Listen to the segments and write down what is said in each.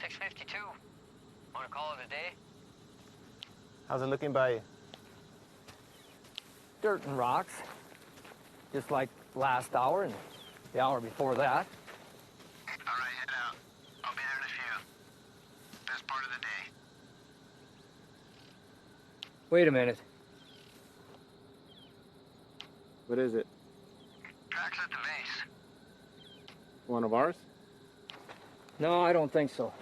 6:52. Want to call it a day? How's it looking by you? Dirt and rocks. Just like last hour and the hour before that. All right, head out. I'll be there in a few. Best part of the day. Wait a minute. What is it? Tracks at the base. One of ours? No, I don't think so.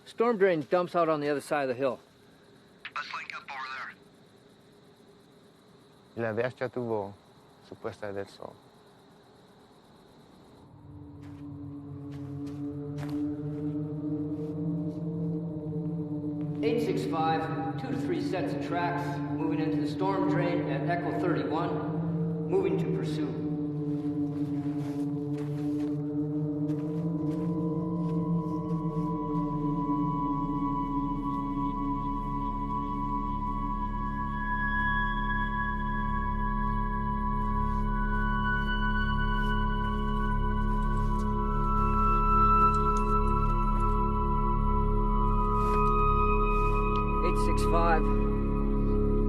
Storm drain dumps out on the other side of the hill. Let's link up over there. La bestia tuvo su puesta del sol. (865), 2 to 3 sets of tracks, moving into the storm drain at Echo 31, moving to pursuit.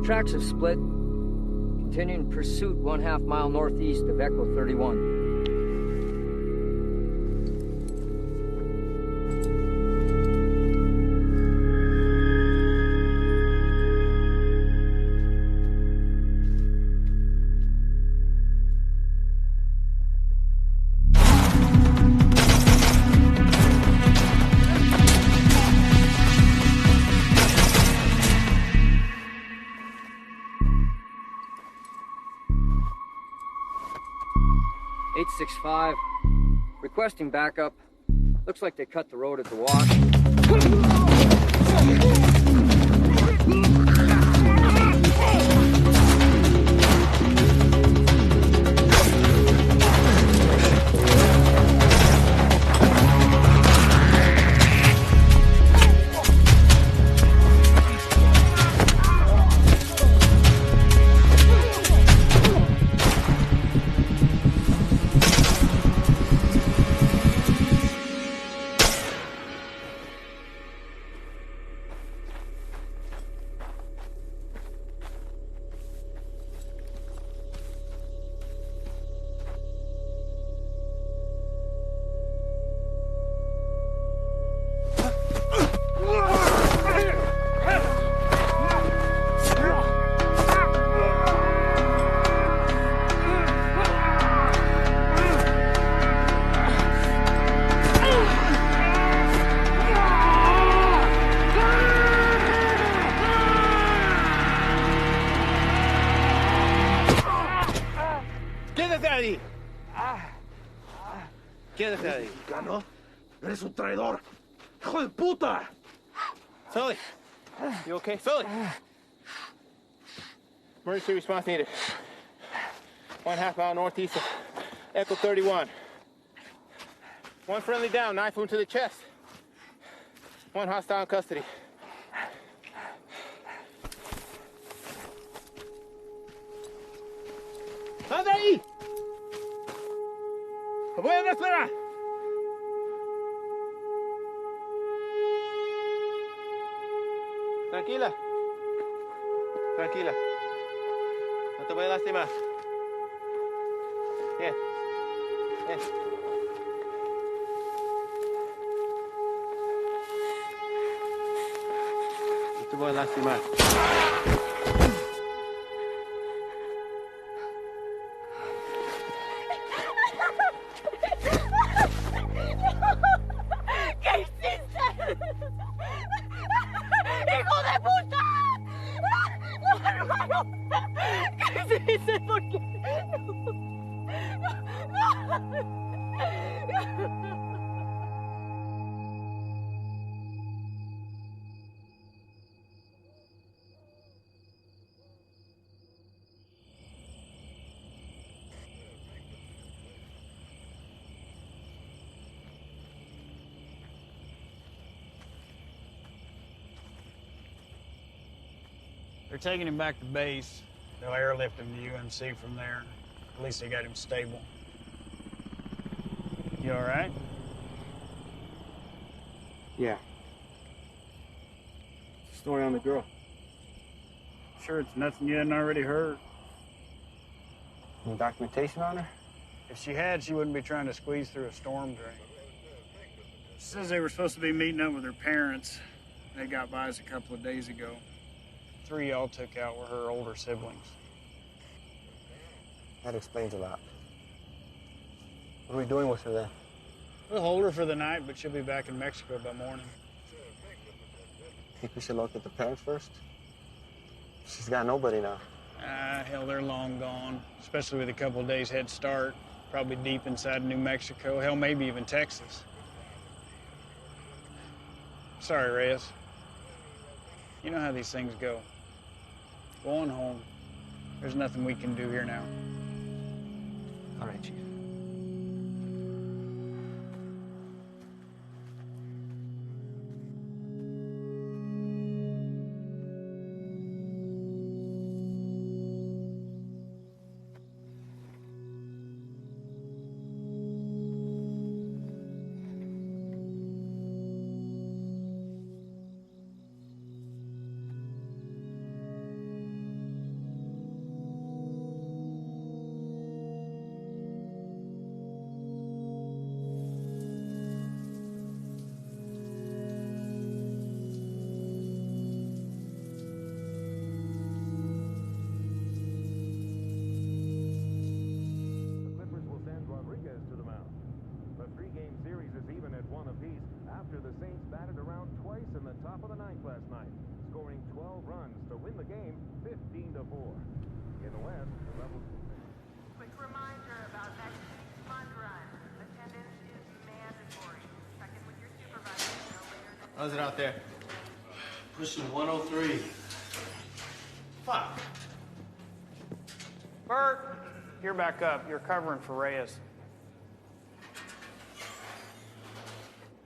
Tracks have split. Continuing pursuit 1/2 mile northeast of Echo 31. (865), requesting backup. Looks like they cut the road at the wash. Quédate ahí. ¿Mexicano? ¡Eres un traidor! ¡Hijo de puta! Sully, you okay? Sully! Emergency response needed. 1/2 mile northeast of Echo 31. One friendly down, knife wound to the chest. One hostile in custody. ¡Sal de ahí! ¡Te voy a esperar! Tranquila. Tranquila. No te voy a lastimar. Bien. Bien. No te voy a lastimar. ¿Qué hiciste? ¡Hijo de puta! ¡No, hermano! ¿Qué hiciste? ¿Por qué? They're taking him back to base. They'll airlift him to UMC from there. At least they got him stable. You all right? Yeah. Story on the girl. Sure it's nothing you hadn't already heard. Any documentation on her? If she had, she wouldn't be trying to squeeze through a storm drain. She says they were supposed to be meeting up with her parents. They got by us a couple of days ago. 3 y'all took out were her older siblings. That explains a lot. What are we doing with her then? We'll hold her for the night, but she'll be back in Mexico by morning. Think we should locate the parents first? She's got nobody now. Hell, they're long gone, especially with a couple of days head start. Probably deep inside New Mexico, hell, maybe even Texas. Sorry, Reyes. You know how these things go. Go on home. There's nothing we can do here now. All right, Chief. After the Saints batted around twice in the top of the ninth last night, scoring 12 runs to win the game 15-4. In the West, the Rebels... Quick reminder about next week's fun run. Attendance is mandatory. Check in with your supervisor no later than... How's it out there? Pushing 103. Fuck. Bert, you're back up. You're covering for Reyes.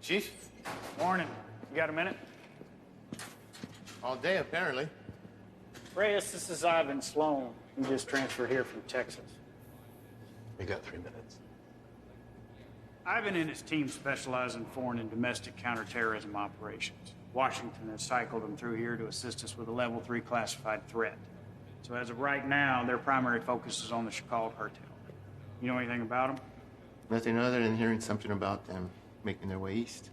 Chief? Morning. You got a minute? All day, apparently. Reyes, this is Ivan Sloan. He just transferred here from Texas. We got 3 minutes. Ivan and his team specialize in foreign and domestic counterterrorism operations. Washington has cycled them through here to assist us with a level 3 classified threat. So as of right now, their primary focus is on the 𝐷 cartel. You know anything about them? Nothing other than hearing something about them making their way east.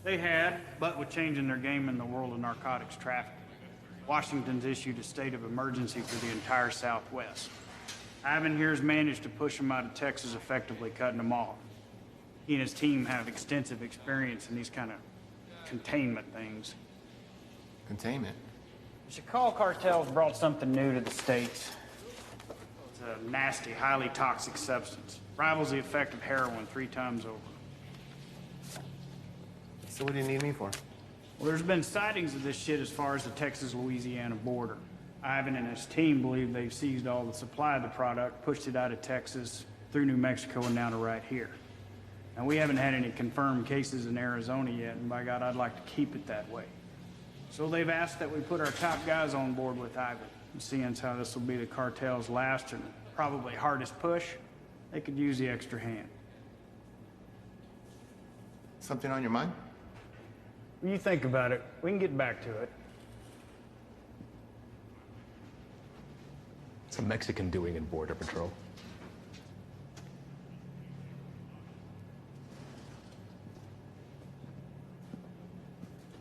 They had, but with changing their game in the world of narcotics trafficking, Washington's issued a state of emergency for the entire Southwest. Ivan here's managed to push them out of Texas, effectively cutting them off. He and his team have extensive experience in these kind of containment things. Containment? The 𝐷 cartel's brought something new to the States. It's a nasty, highly toxic substance. Rivals the effect of heroin 3 times over. So what do you need me for? Well, there's been sightings of this shit as far as the Texas-Louisiana border. Ivan and his team believe they've seized all the supply of the product, pushed it out of Texas, through New Mexico, and now to right here. Now, we haven't had any confirmed cases in Arizona yet, and by God, I'd like to keep it that way. So they've asked that we put our top guys on board with Ivan. And seeing as how this will be the cartel's last and probably hardest push, they could use the extra hand. Something on your mind? When you think about it, we can get back to it. What's a Mexican doing in Border Patrol?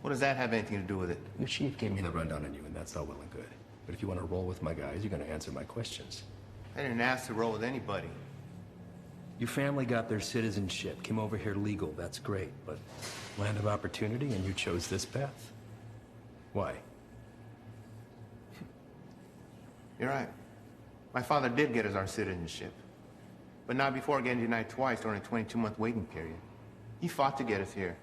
What does that have anything to do with it? The chief gave me the rundown on you, and that's all well and good. But if you want to roll with my guys, you're going to answer my questions. I didn't ask to roll with anybody. Your family got their citizenship, came over here legal, that's great, but land of opportunity and you chose this path? Why? You're right. My father did get us our citizenship, but not before getting denied twice during a 22-month waiting period. He fought to get us here.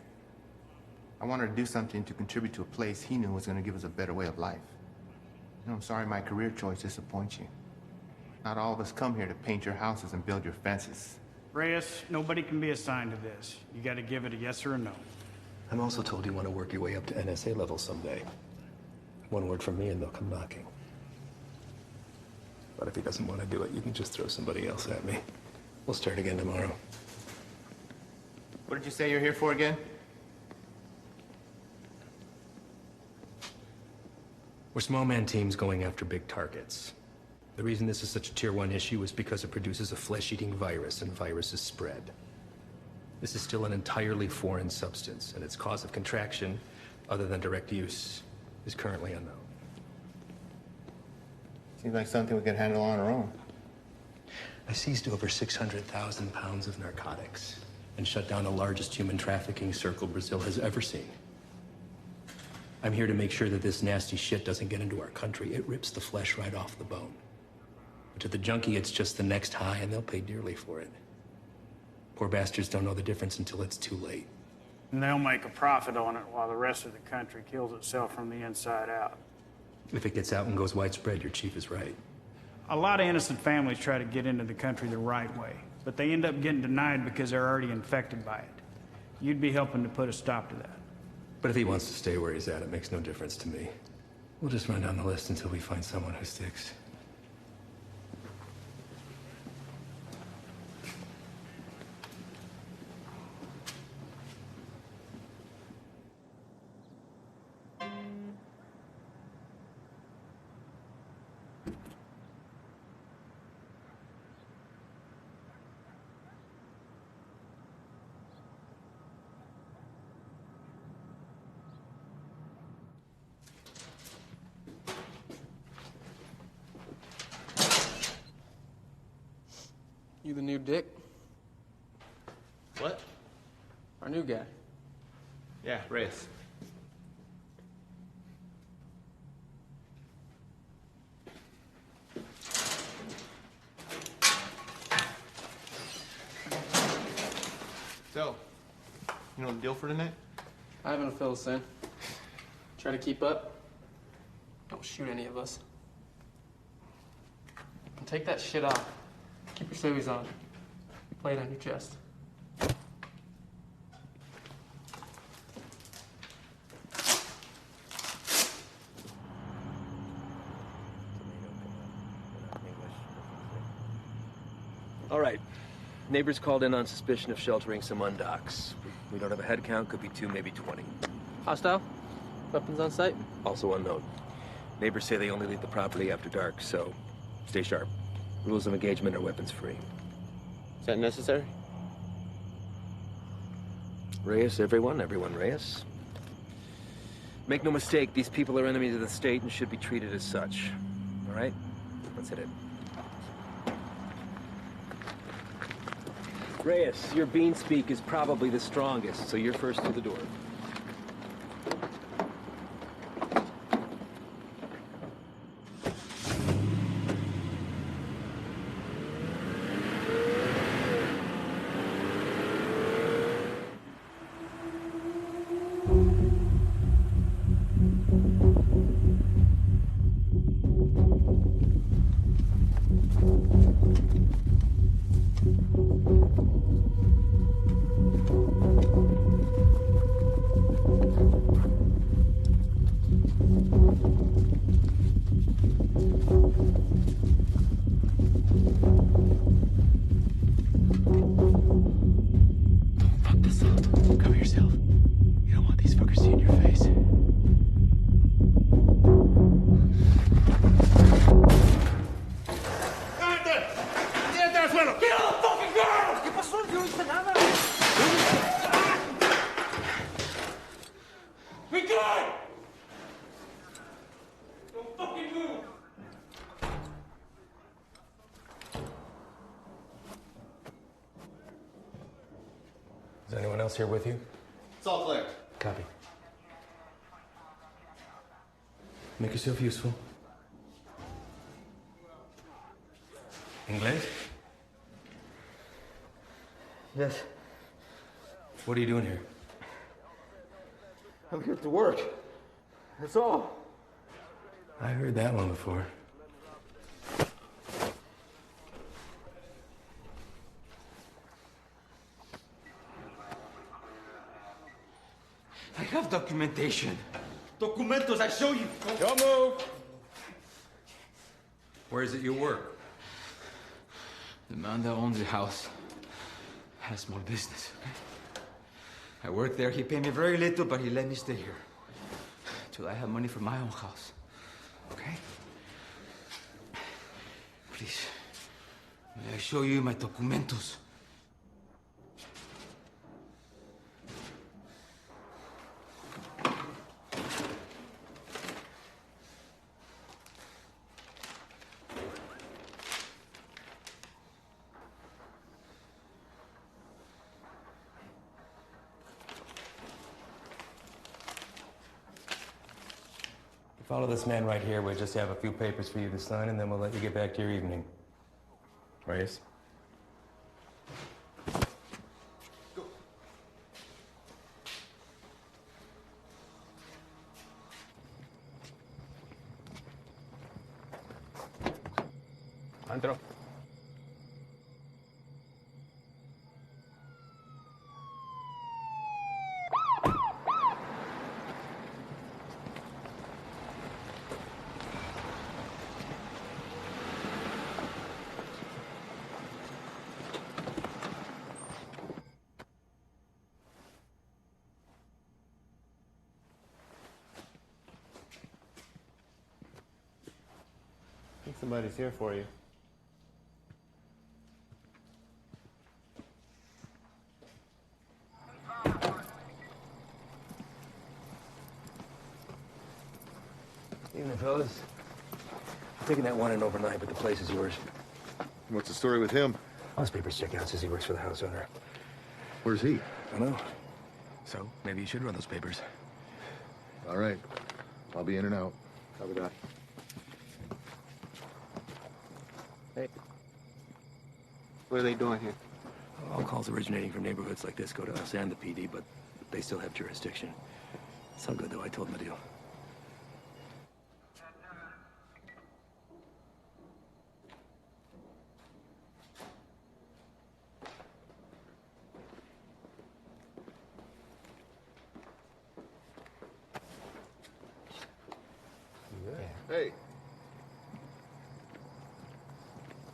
I wanted to do something to contribute to a place he knew was going to give us a better way of life. You know, I'm sorry my career choice disappoints you. Not all of us come here to paint your houses and build your fences. Reyes, nobody can be assigned to this. You got to give it a yes or a no. I'm also told you want to work your way up to NSA level someday. One word from me and they'll come knocking. But if he doesn't want to do it, you can just throw somebody else at me. We'll start again tomorrow. What did you say you're here for again? We're small man teams going after big targets. The reason this is such a tier 1 issue is because it produces a flesh-eating virus, and viruses spread. This is still an entirely foreign substance, and its cause of contraction, other than direct use, is currently unknown. Seems like something we could handle on our own. I seized over 600,000 pounds of narcotics and shut down the largest human trafficking circle Brazil has ever seen. I'm here to make sure that this nasty shit doesn't get into our country. It rips the flesh right off the bone. But to the junkie, it's just the next high, and they'll pay dearly for it. Poor bastards don't know the difference until it's too late. And they'll make a profit on it while the rest of the country kills itself from the inside out. If it gets out and goes widespread, your chief is right. A lot of innocent families try to get into the country the right way, but they end up getting denied because they're already infected by it. You'd be helping to put a stop to that. But if he wants to stay where he's at, it makes no difference to me. We'll just run down the list until we find someone who sticks. You the new Dick? What? Our new guy. Yeah, Reyes. So, you know the deal for tonight? I haven't fill us in. Try to keep up. Don't shoot any of us. And take that shit off. Keep your civvies on. Play it on your chest. All right. Neighbors called in on suspicion of sheltering some undocks. We don't have a head count, could be 2, maybe 20. Hostile? Weapons on site? Also unknown. Neighbors say they only leave the property after dark, so stay sharp. Rules of engagement are weapons free. Is that necessary? Reyes, everyone Reyes. Make no mistake, these people are enemies of the state and should be treated as such. All right? Let's hit it. Reyes, your bean speak is probably the strongest, so you're first to the door. Is anyone else here with you? It's all clear. Copy. Make yourself useful. English? Yes. What are you doing here? I'm here to work. That's all. I heard that one before. I have documentation. Documentos, I show you. Don't move! Where is it you work? The man that owns the house has a small business. I work there. He paid me very little, but he let me stay here till I have money for my own house. okay? Please, may I show you my documentos? Follow this man right here. We'll just have a few papers for you to sign, and then we'll let you get back to your evening. Reyes? Go. Andro. I think somebody's here for you. Evening, fellas. I'm taking that one in overnight, but the place is yours. What's the story with him? All his papers check out. Says he works for the house owner. Where's he? I don't know. So, maybe you should run those papers. All right. I'll be in and out. Copy that. Hey. What are they doing here? All calls originating from neighborhoods like this go to us and the PD, but they still have jurisdiction. It's all good, though. I told them the deal. Hey.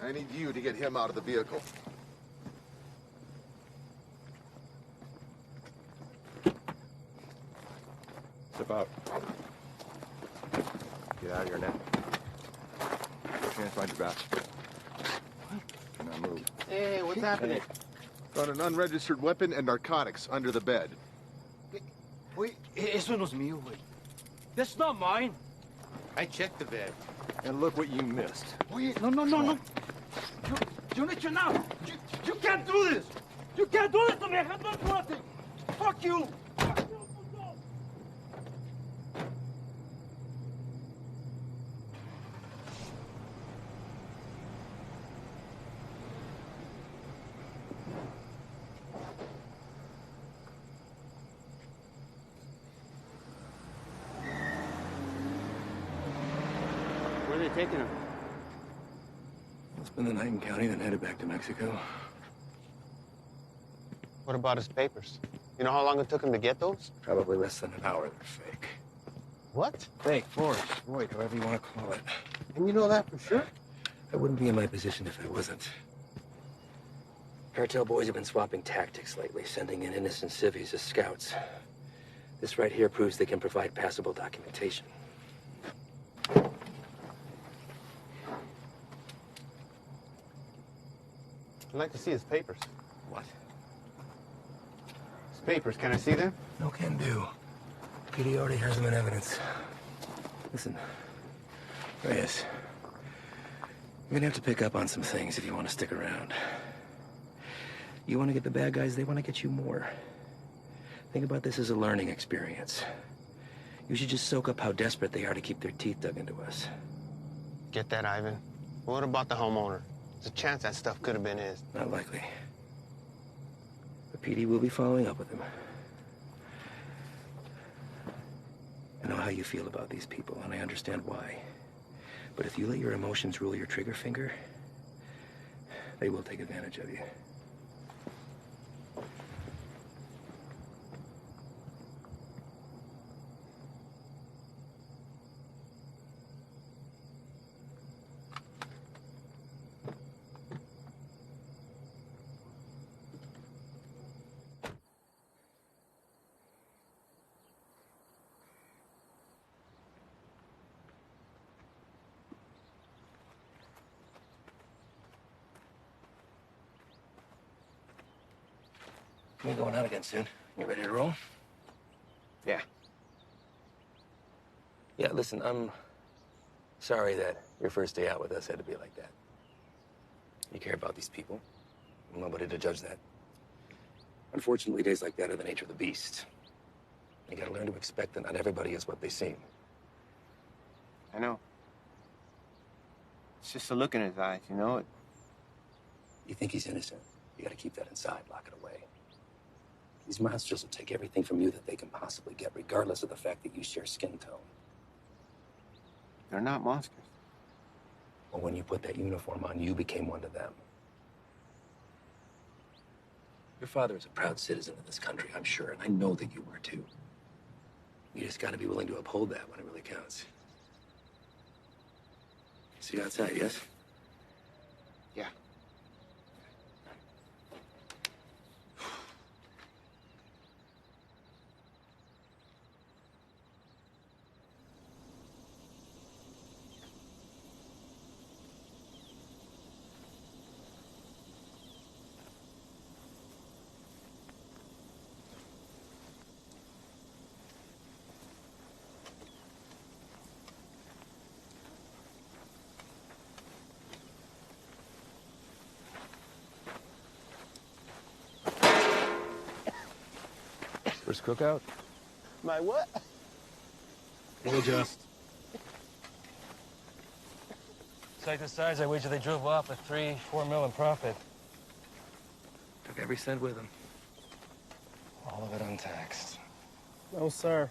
I need you to get him out of the vehicle. Step out. Get out of here now. Can't find your badge. Can I move? Hey, what's happening? Found an unregistered weapon and narcotics under the bed. Wait, eso no es mío, güey. That's not mine. I checked the bed. And look what you missed. Wait, no. You need to know. You can't do this. You can't do this to me. I have done nothing. Fuck you. Where are they taking him? We'll spend the night in county, then headed back to Mexico. What about his papers? You know how long it took him to get those? Probably less than an hour. They're fake. What? Fake, forged, void, however you want to call it. And you know that for sure? I wouldn't be in my position if I wasn't. Cartel boys have been swapping tactics lately, sending in innocent civvies as scouts. This right here proves they can provide passable documentation. I'd like to see his papers. What? His papers, can I see them? No can do. PD already has them in evidence. Listen, Reyes, you're gonna have to pick up on some things if you want to stick around. You want to get the bad guys, they want to get you more. Think about this as a learning experience. You should just soak up how desperate they are to keep their teeth dug into us. Get that, Ivan. What about the homeowner? There's a chance that stuff could have been his. Not likely. The PD will be following up with him. I know how you feel about these people, and I understand why. But if you let your emotions rule your trigger finger, they will take advantage of you. We're going out again soon. You ready to roll? Yeah. Yeah, listen, I'm sorry that your first day out with us had to be like that. You care about these people. I'm nobody to judge that. Unfortunately, days like that are the nature of the beast. You gotta learn to expect that not everybody is what they seem. I know. It's just a look in his eyes, you know? You think he's innocent? You gotta keep that inside, lock it away. These monsters will take everything from you that they can possibly get, regardless of the fact that you share skin tone. They're not monsters. Well, when you put that uniform on, you became one to them. Your father is a proud citizen of this country, I'm sure, and I know that you were too. You just gotta be willing to uphold that when it really counts. See you outside, yes? Yeah. First cookout? My what? We'll adjust. Like the size, I wager they drove off with 3-4 mil in profit. Took every cent with them. All of it untaxed. No, sir.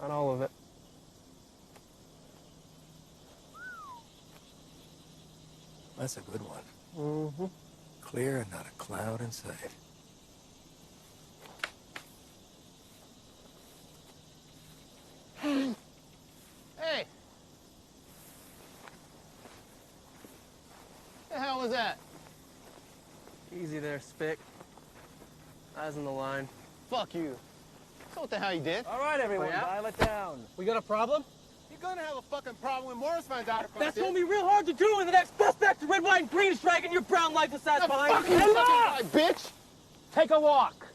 Not all of it. That's a good one. Mm-hmm. Clear and not a cloud in sight. Hey! The hell was that? Easy there, Spick. Eyes on the line. Fuck you. So what the hell you did? All right, everyone, dial it down. We got a problem? You're gonna have a fucking problem when Morris finds out about That's this. gonna be real hard to do when the next suspect to red, white, and green is dragging your brown life aside behind. Fucking guy, bitch! Take a walk.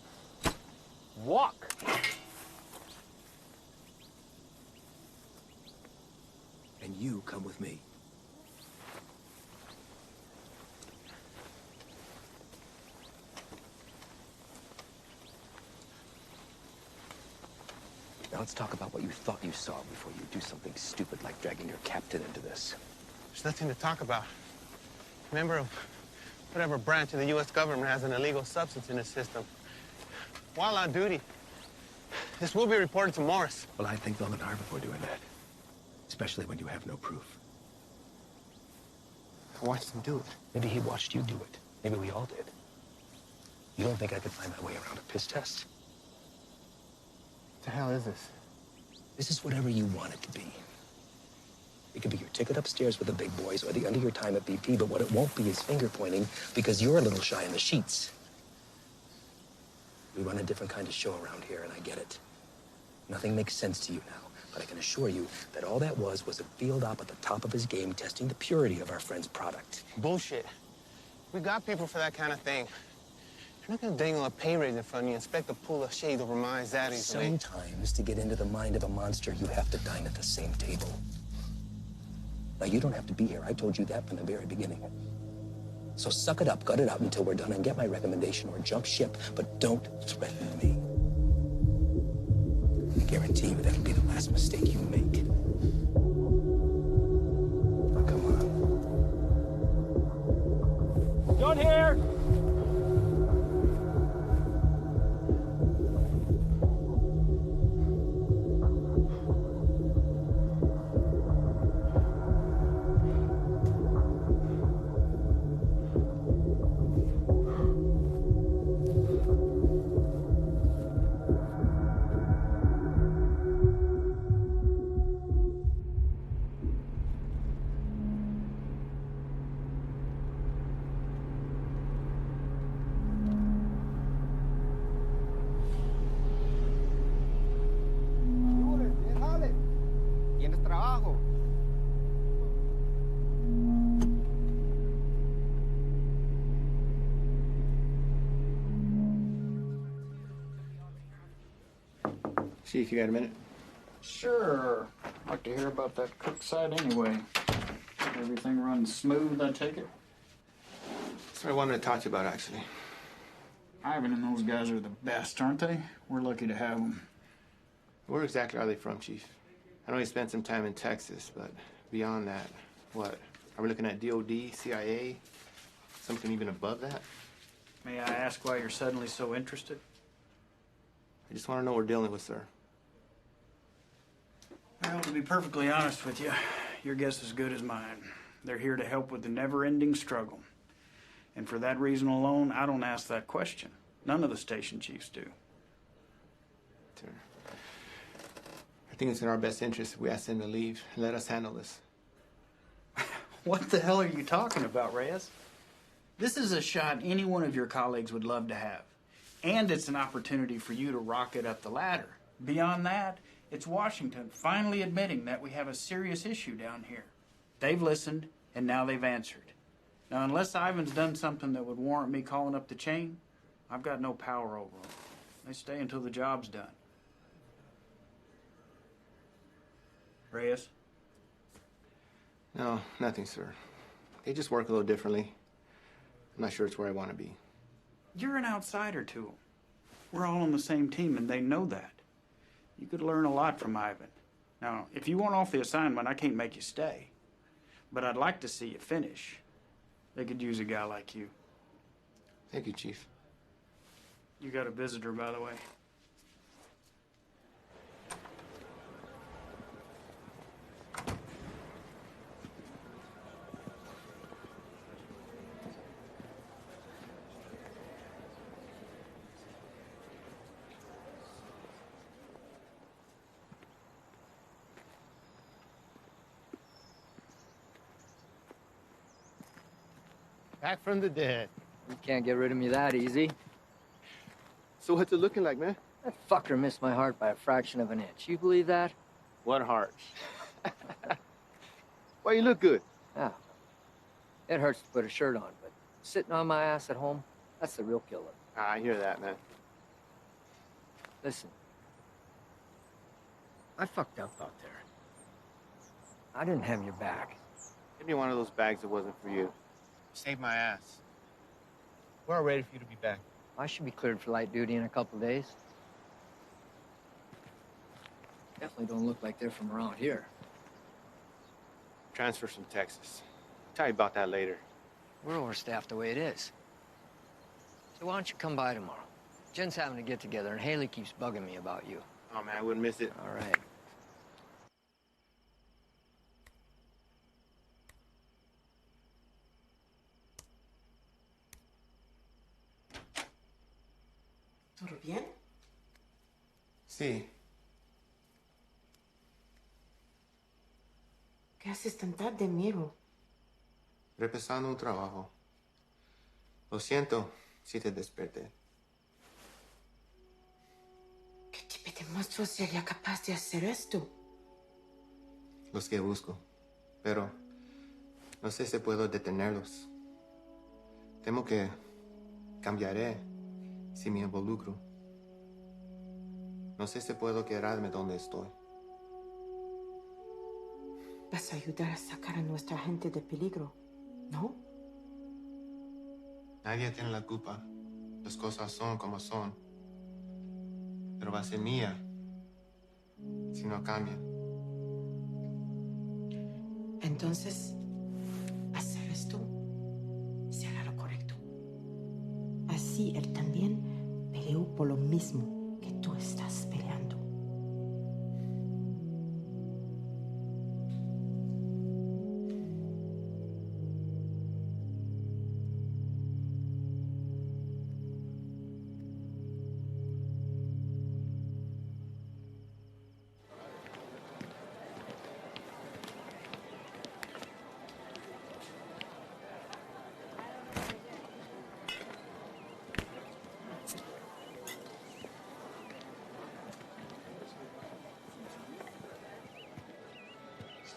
Walk. And you come with me. Now let's talk about what you thought you saw before you do something stupid like dragging your captain into this. There's nothing to talk about. Member of whatever branch of the U.S. government has an illegal substance in its system. While on duty, this will be reported to Morris. Well, I think long and hard before doing that. Especially when you have no proof. I watched him do it. Maybe he watched you do it. Maybe we all did. You don't think I could find my way around a piss test? What the hell is this? This is whatever you want it to be. It could be your ticket upstairs with the big boys or the end of your time at BP, but what it won't be is finger pointing because you're a little shy in the sheets. We run a different kind of show around here, and I get it. Nothing makes sense to you now, but I can assure you that all that was a field op at the top of his game testing the purity of our friend's product. Bullshit. We got people for that kind of thing. You're not gonna dangle a pay raise in front of you and expect to pull a shade over my eyes that easily. Sometimes, to get into the mind of a monster, you have to dine at the same table. Now, you don't have to be here. I told you that from the very beginning. So suck it up, gut it out until we're done and get my recommendation or jump ship, but don't threaten me. I guarantee you that'll be the last mistake you make. Now, come on. Done here. Chief, you got a minute? Sure. I'd like to hear about that cook site anyway. Everything runs smooth, I take it? That's what I wanted to talk to you about, actually. Ivan and those guys are the best, aren't they? We're lucky to have them. Where exactly are they from, Chief? I know he spent some time in Texas, but beyond that, what? Are we looking at DOD, CIA, something even above that? May I ask why you're suddenly so interested? I just want to know what we're dealing with, sir. Well, to be perfectly honest with you, your guess is as good as mine. They're here to help with the never-ending struggle. And for that reason alone, I don't ask that question. None of the station chiefs do. Sir, I think it's in our best interest if we ask them to leave and let us handle this. What the hell are you talking about, Reyes? This is a shot any one of your colleagues would love to have. And it's an opportunity for you to rocket up the ladder. Beyond that, it's Washington finally admitting that we have a serious issue down here. They've listened, and now they've answered. Now, unless Ivan's done something that would warrant me calling up the chain, I've got no power over them. They stay until the job's done. Reyes? No, nothing, sir. They just work a little differently. I'm not sure it's where I want to be. You're an outsider to them. We're all on the same team, and they know that. You could learn a lot from Ivan. Now, if you want off the assignment, I can't make you stay. But I'd like to see you finish. They could use a guy like you. Thank you, Chief. You got a visitor, by the way. Back from the dead. You can't get rid of me that easy. So what's it looking like, man? That fucker missed my heart by a fraction of an inch. You believe that? What heart? Why, you look good. Yeah. It hurts to put a shirt on, but sitting on my ass at home, that's the real killer. I hear that, man. Listen. I fucked up out there. I didn't have your back. Give me one of those bags that wasn't for you. Saved my ass. We're all ready for you to be back. I should be cleared for light duty in a couple days. Definitely don't look like they're from around here. Transfers from Texas. I'll tell you about that later. We're overstaffed the way it is. So why don't you come by tomorrow? Jen's having a get-together, and Haley keeps bugging me about you. Oh, man, I wouldn't miss it. All right. ¿Todo bien? Sí. ¿Qué haces tan tarde, Miro? Repasando un trabajo. Lo siento si te desperté. ¿Qué tipo de monstruo sería capaz de hacer esto? Los que busco. Pero no sé si puedo detenerlos. Temo que cambiaré si me involucro. No sé si puedo quedarme donde estoy. Vas a ayudar a sacar a nuestra gente de peligro, ¿no? Nadie tiene la culpa. Las cosas son como son. Pero va a ser mía si no cambian. Entonces, hacer esto será lo correcto. Así él también peleó por lo mismo que tú estás peleando.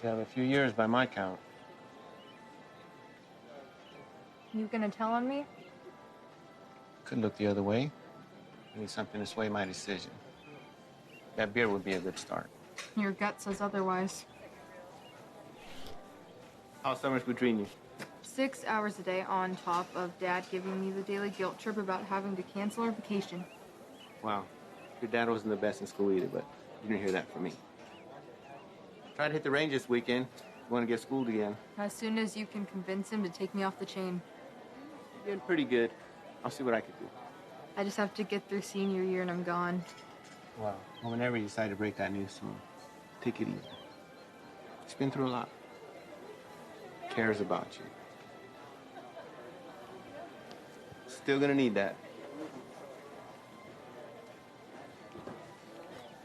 Still have a few years by my count. You gonna tell on me? Could look the other way. I need something to sway my decision. That beer would be a good start. Your gut says otherwise. How's summers between you? 6 hours a day on top of Dad giving me the daily guilt trip about having to cancel our vacation. Wow. Your dad wasn't the best in school either, but you didn't hear that from me. Try to hit the range this weekend. You want to get schooled again. As soon as you can convince him to take me off the chain. You're doing pretty good. I'll see what I can do. I just have to get through senior year and I'm gone. Well, whenever you decide to break that news to me, take it easy. He's been through a lot. Cares about you. Still gonna need that.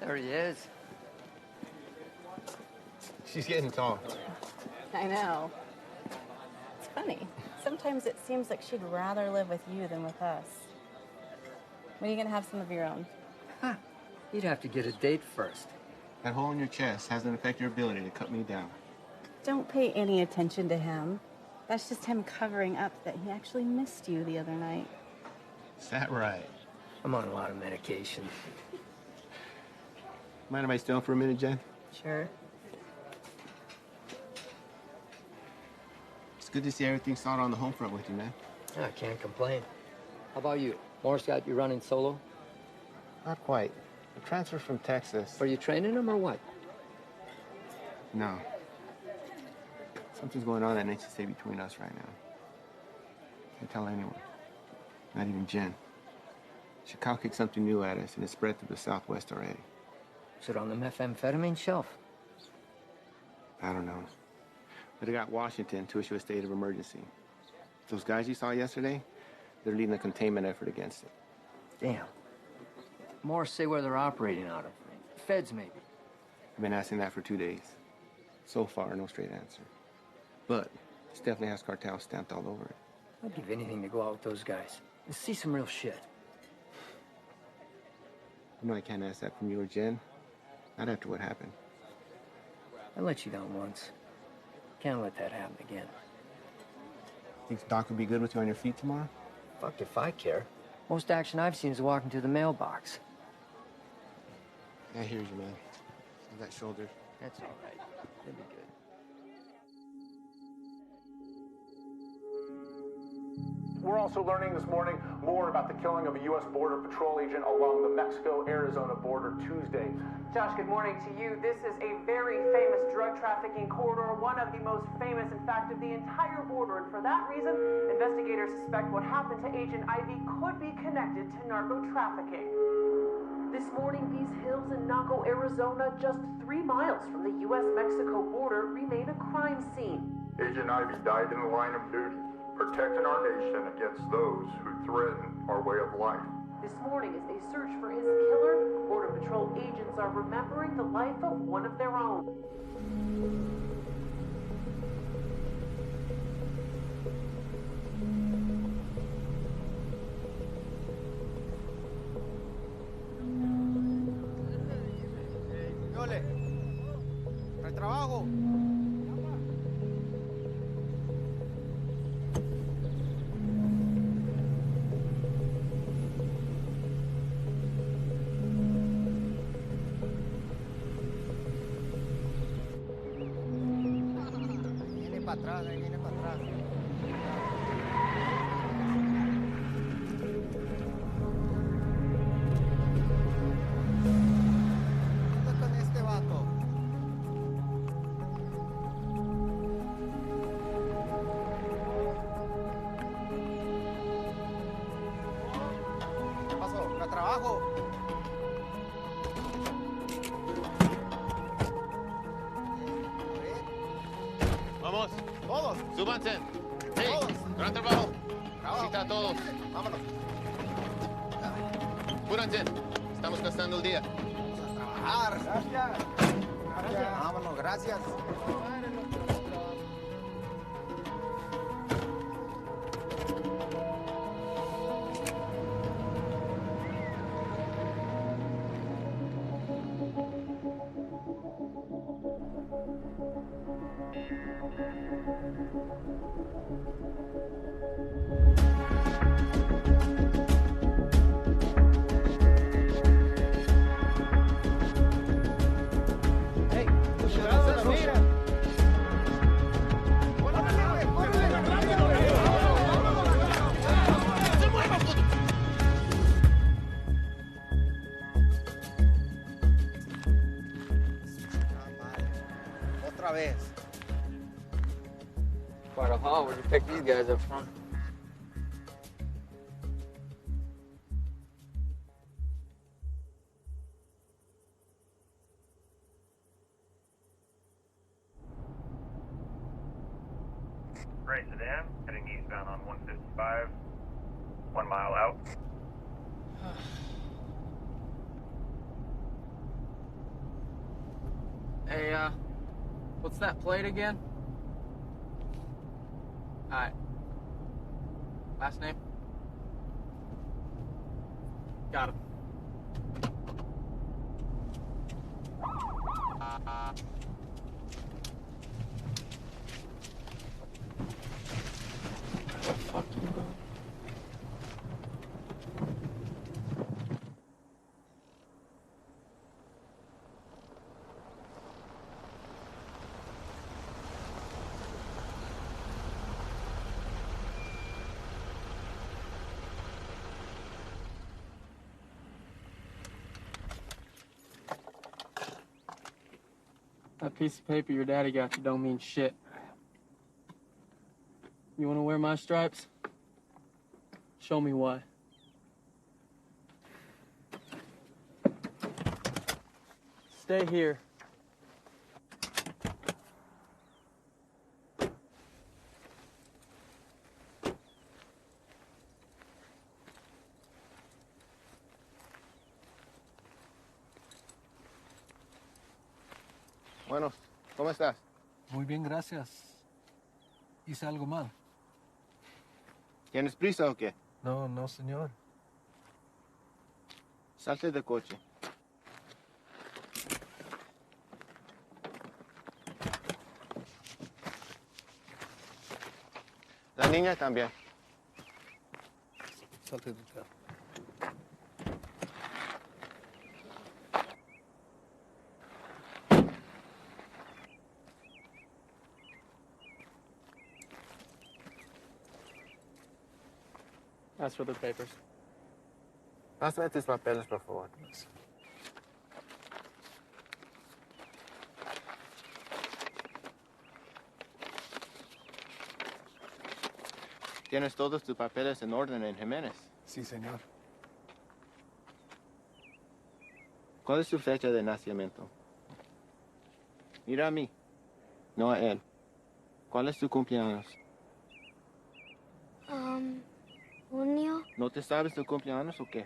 There he is. She's getting tall. I know. It's funny. Sometimes it seems like she'd rather live with you than with us. When are you gonna have some of your own? Huh. You'd have to get a date first. That hole in your chest hasn't affected your ability to cut me down. Don't pay any attention to him. That's just him covering up that he actually missed you the other night. Is that right? I'm on a lot of medication. Mind if I stay on for a minute, Jen? Sure. It's good to see everything sorted on the home front with you, man. I can't complain. How about you? Morris got you running solo? Not quite. I transferred from Texas. Are you training him or what? No. Something's going on that needs to stay between us right now. Can't tell anyone. Not even Jen. Chicago kicked something new at us, and it spread through the Southwest already. Is it on the methamphetamine shelf? I don't know. But it got Washington to issue a state of emergency. Those guys you saw yesterday, they're leading a containment effort against it. Damn. Morris say where they're operating out of. Feds, maybe. I've been asking that for 2 days. So far, no straight answer. But this definitely has cartel stamped all over it. I'd give anything to go out with those guys and see some real shit. You know I can't ask that from you or Jen. Not after what happened. I let you down once. Can't let that happen again. Think Doc would be good with you on your feet tomorrow? Fuck if I care. Most action I've seen is walking to the mailbox. I hear you, man. That shoulder. That's all right. It'll be good. We're also learning this morning more about the killing of a U.S. Border Patrol agent along the Mexico-Arizona border Tuesday. Josh, good morning to you. This is a very famous drug trafficking corridor, one of the most famous, in fact, of the entire border. And for that reason, investigators suspect what happened to Agent Ivy could be connected to narco trafficking. This morning, these hills in Naco, Arizona, just 3 miles from the U.S.-Mexico border, remain a crime scene. Agent Ivy died in the line of duty, protecting our nation against those who threaten our way of life. This morning, as they search for his killer, Border Patrol agents are remembering the life of one of their own. Yole, retrabajo. Ahí viene para atrás. ¿Qué onda con este vato? ¿Qué pasó? ¿Retrabajo? Vamos. Todos. Súbanse. Hey, Todos. gran trabajo. Trabajo. Cita a todos. Vámonos. Apúrense. Estamos gastando el día. Vamos a trabajar. Gracias. Gracias. Vámonos, gracias. Pick these guys up front. Gray sedan, heading eastbound on 155, 1 mile out. Hey, what's that plate again? Alright. Last name? Got him. Fuck you, bro. That piece of paper your daddy got you don't mean shit. You wanna wear my stripes? Show me why. Stay here. Bueno, ¿cómo estás? Muy bien, gracias. ¿Hice algo mal? ¿Tienes prisa o qué? No, no, señor. Salte del coche. La niña también. Salte del carro. That's for the papers. Pásame tus papeles, por favor. ¿Tienes todos tus papeles en orden en Jiménez? Sí, señor. ¿Cuál es su fecha de nacimiento? Mira a mí, no a él. ¿Cuál es tu cumpleaños? Junio. ¿No te sabes tu cumpleaños o qué?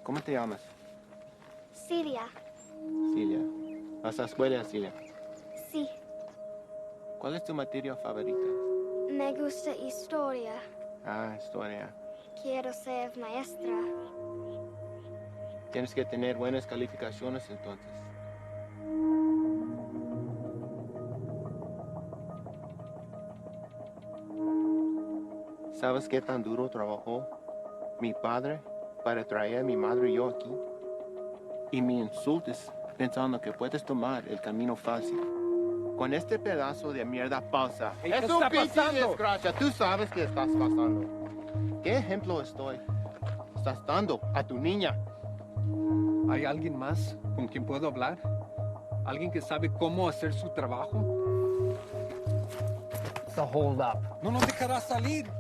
¿Cómo te llamas? Siria. Cilia. ¿Vas a la escuela, Cilia? Sí. ¿Cuál es tu materia favorita? Me gusta historia. Ah, historia. Quiero ser maestra. Tienes que tener buenas calificaciones entonces. ¿Sabes qué tan duro trabajó mi padre para traer a mi madre y yo aquí? Y me insultes pensando que puedes tomar el camino fácil. Con este pedazo de mierda falsa. Hey, es ¿qué un está pinche pasando? desgracia. Tú sabes qué estás pasando. ¿Qué ejemplo estás dando a tu niña? ¿Hay alguien más con quien puedo hablar? ¿Alguien que sabe cómo hacer su trabajo? It's a hold up. No nos dejará salir.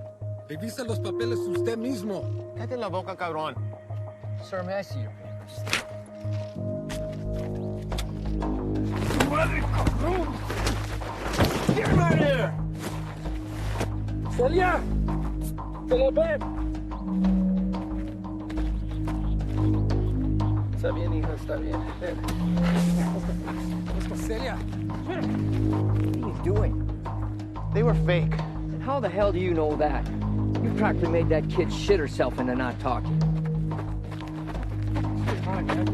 Revisa los papeles usted mismo. Cállate la boca, cabrón. Sir, may I see your papers? ¡Madre, cabrón! ¡Get him out of here! ¡Celia! ¡Celia, ven! Está bien, hija, está bien. Ven. Celia! What are you doing? They were fake. And how the hell do you know that? You practically made that kid shit herself into not talking. Come on, man.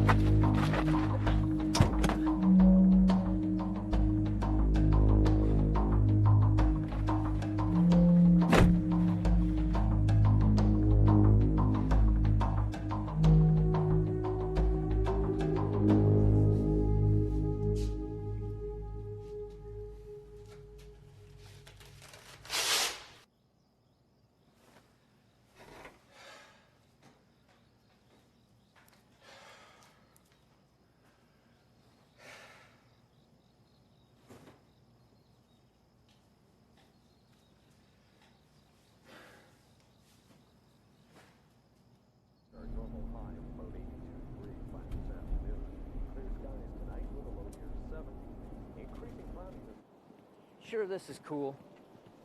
sure this is cool?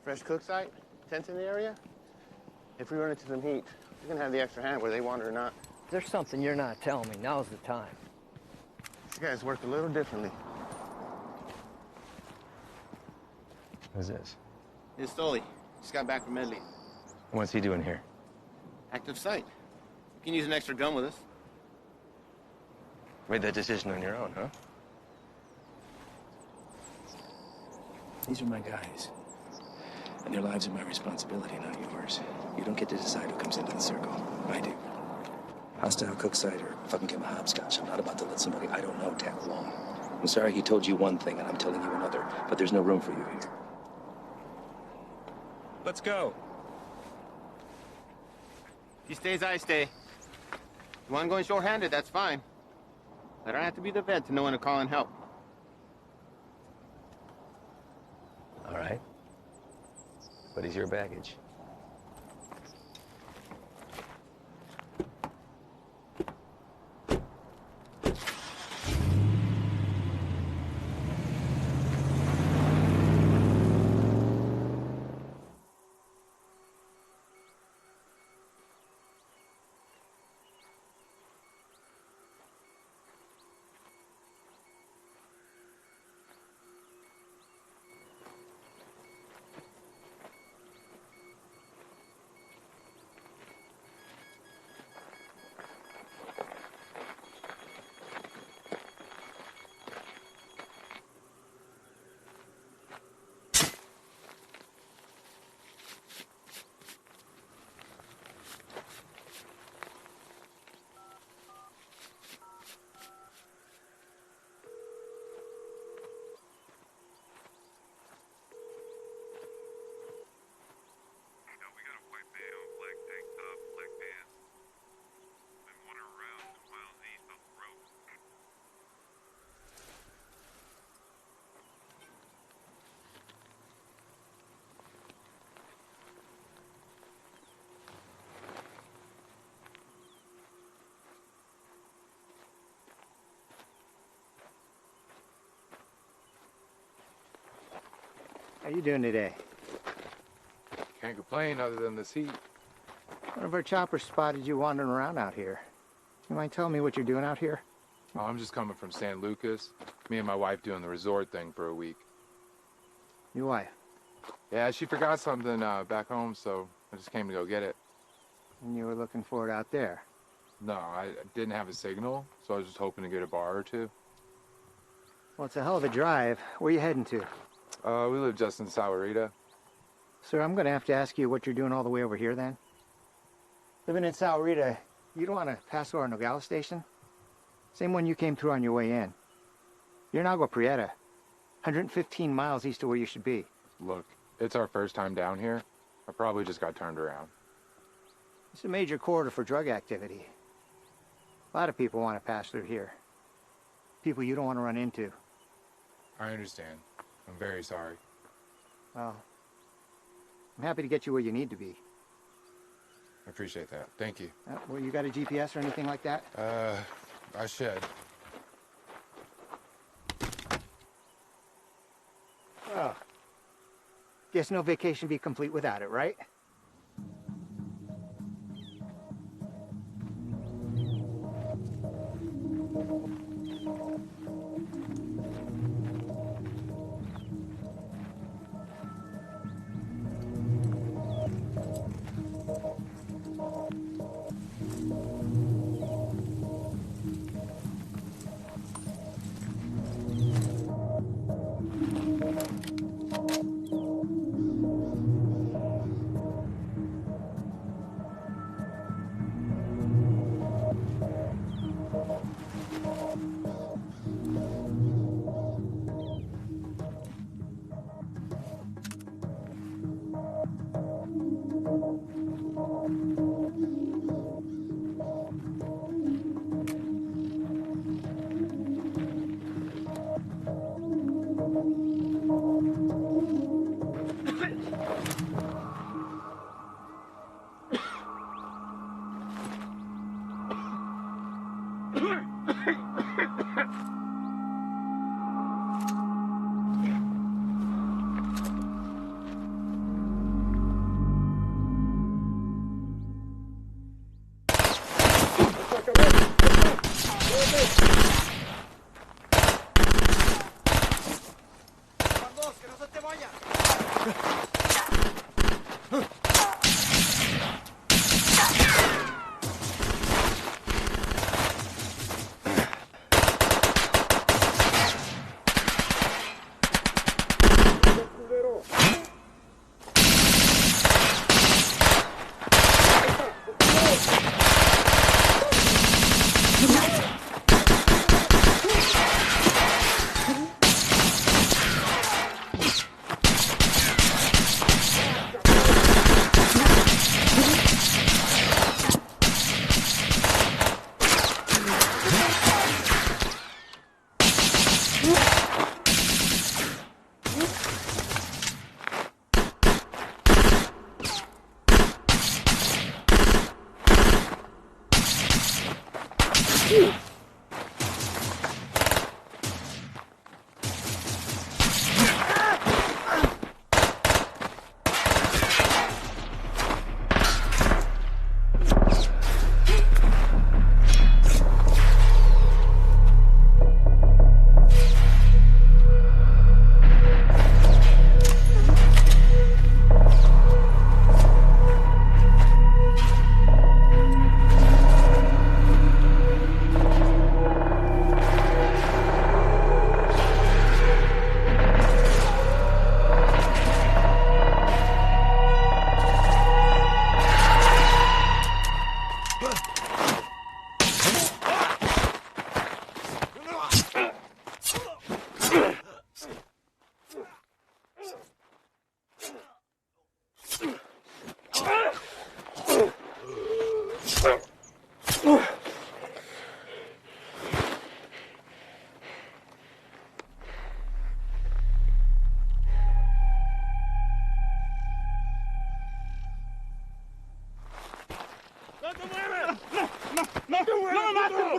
Fresh cook site? Tent in the area? If we run into some heat, we're gonna have the extra hand whether they want it or not. There's something you're not telling me. Now's the time. These guys work a little differently. Who's this? It's Stoli. Just got back from Medley. What's he doing here? Active site. You can use an extra gun with us. Made that decision on your own, huh? These are my guys. And their lives are my responsibility, not yours. You don't get to decide who comes into the circle. I do. Hostile cook site or fucking give him a hopscotch. I'm not about to let somebody I don't know tag along. I'm sorry he told you one thing and I'm telling you another, but there's no room for you here. Let's go. He stays, I stay. You want going short-handed, that's fine. I don't have to be the vet to know when to call in help. All right. What is your baggage? How you doing today? Can't complain other than this heat. One of our choppers spotted you wandering around out here. You mind telling me what you're doing out here? Oh, I'm just coming from San Lucas. Me and my wife doing the resort thing for a week. Your wife? Yeah, she forgot something back home, so I just came to go get it. And you were looking for it out there? No, I didn't have a signal, so I was just hoping to get a bar or two. Well, it's a hell of a drive. Where are you heading to? We live just in 𝐷. Sir, I'm going to have to ask you what you're doing all the way over here, then. Living in 𝐷, you don't want to pass over Nogales Station? Same one you came through on your way in. You're in Agua Prieta, 115 miles east of where you should be. Look, it's our first time down here. I probably just got turned around. It's a major corridor for drug activity. A lot of people want to pass through here. People you don't want to run into. I understand. I'm very sorry. Well, I'm happy to get you where you need to be. I appreciate that. Thank you. Well, you got a GPS or anything like that? I should. Oh. Guess no vacation be complete without it, right?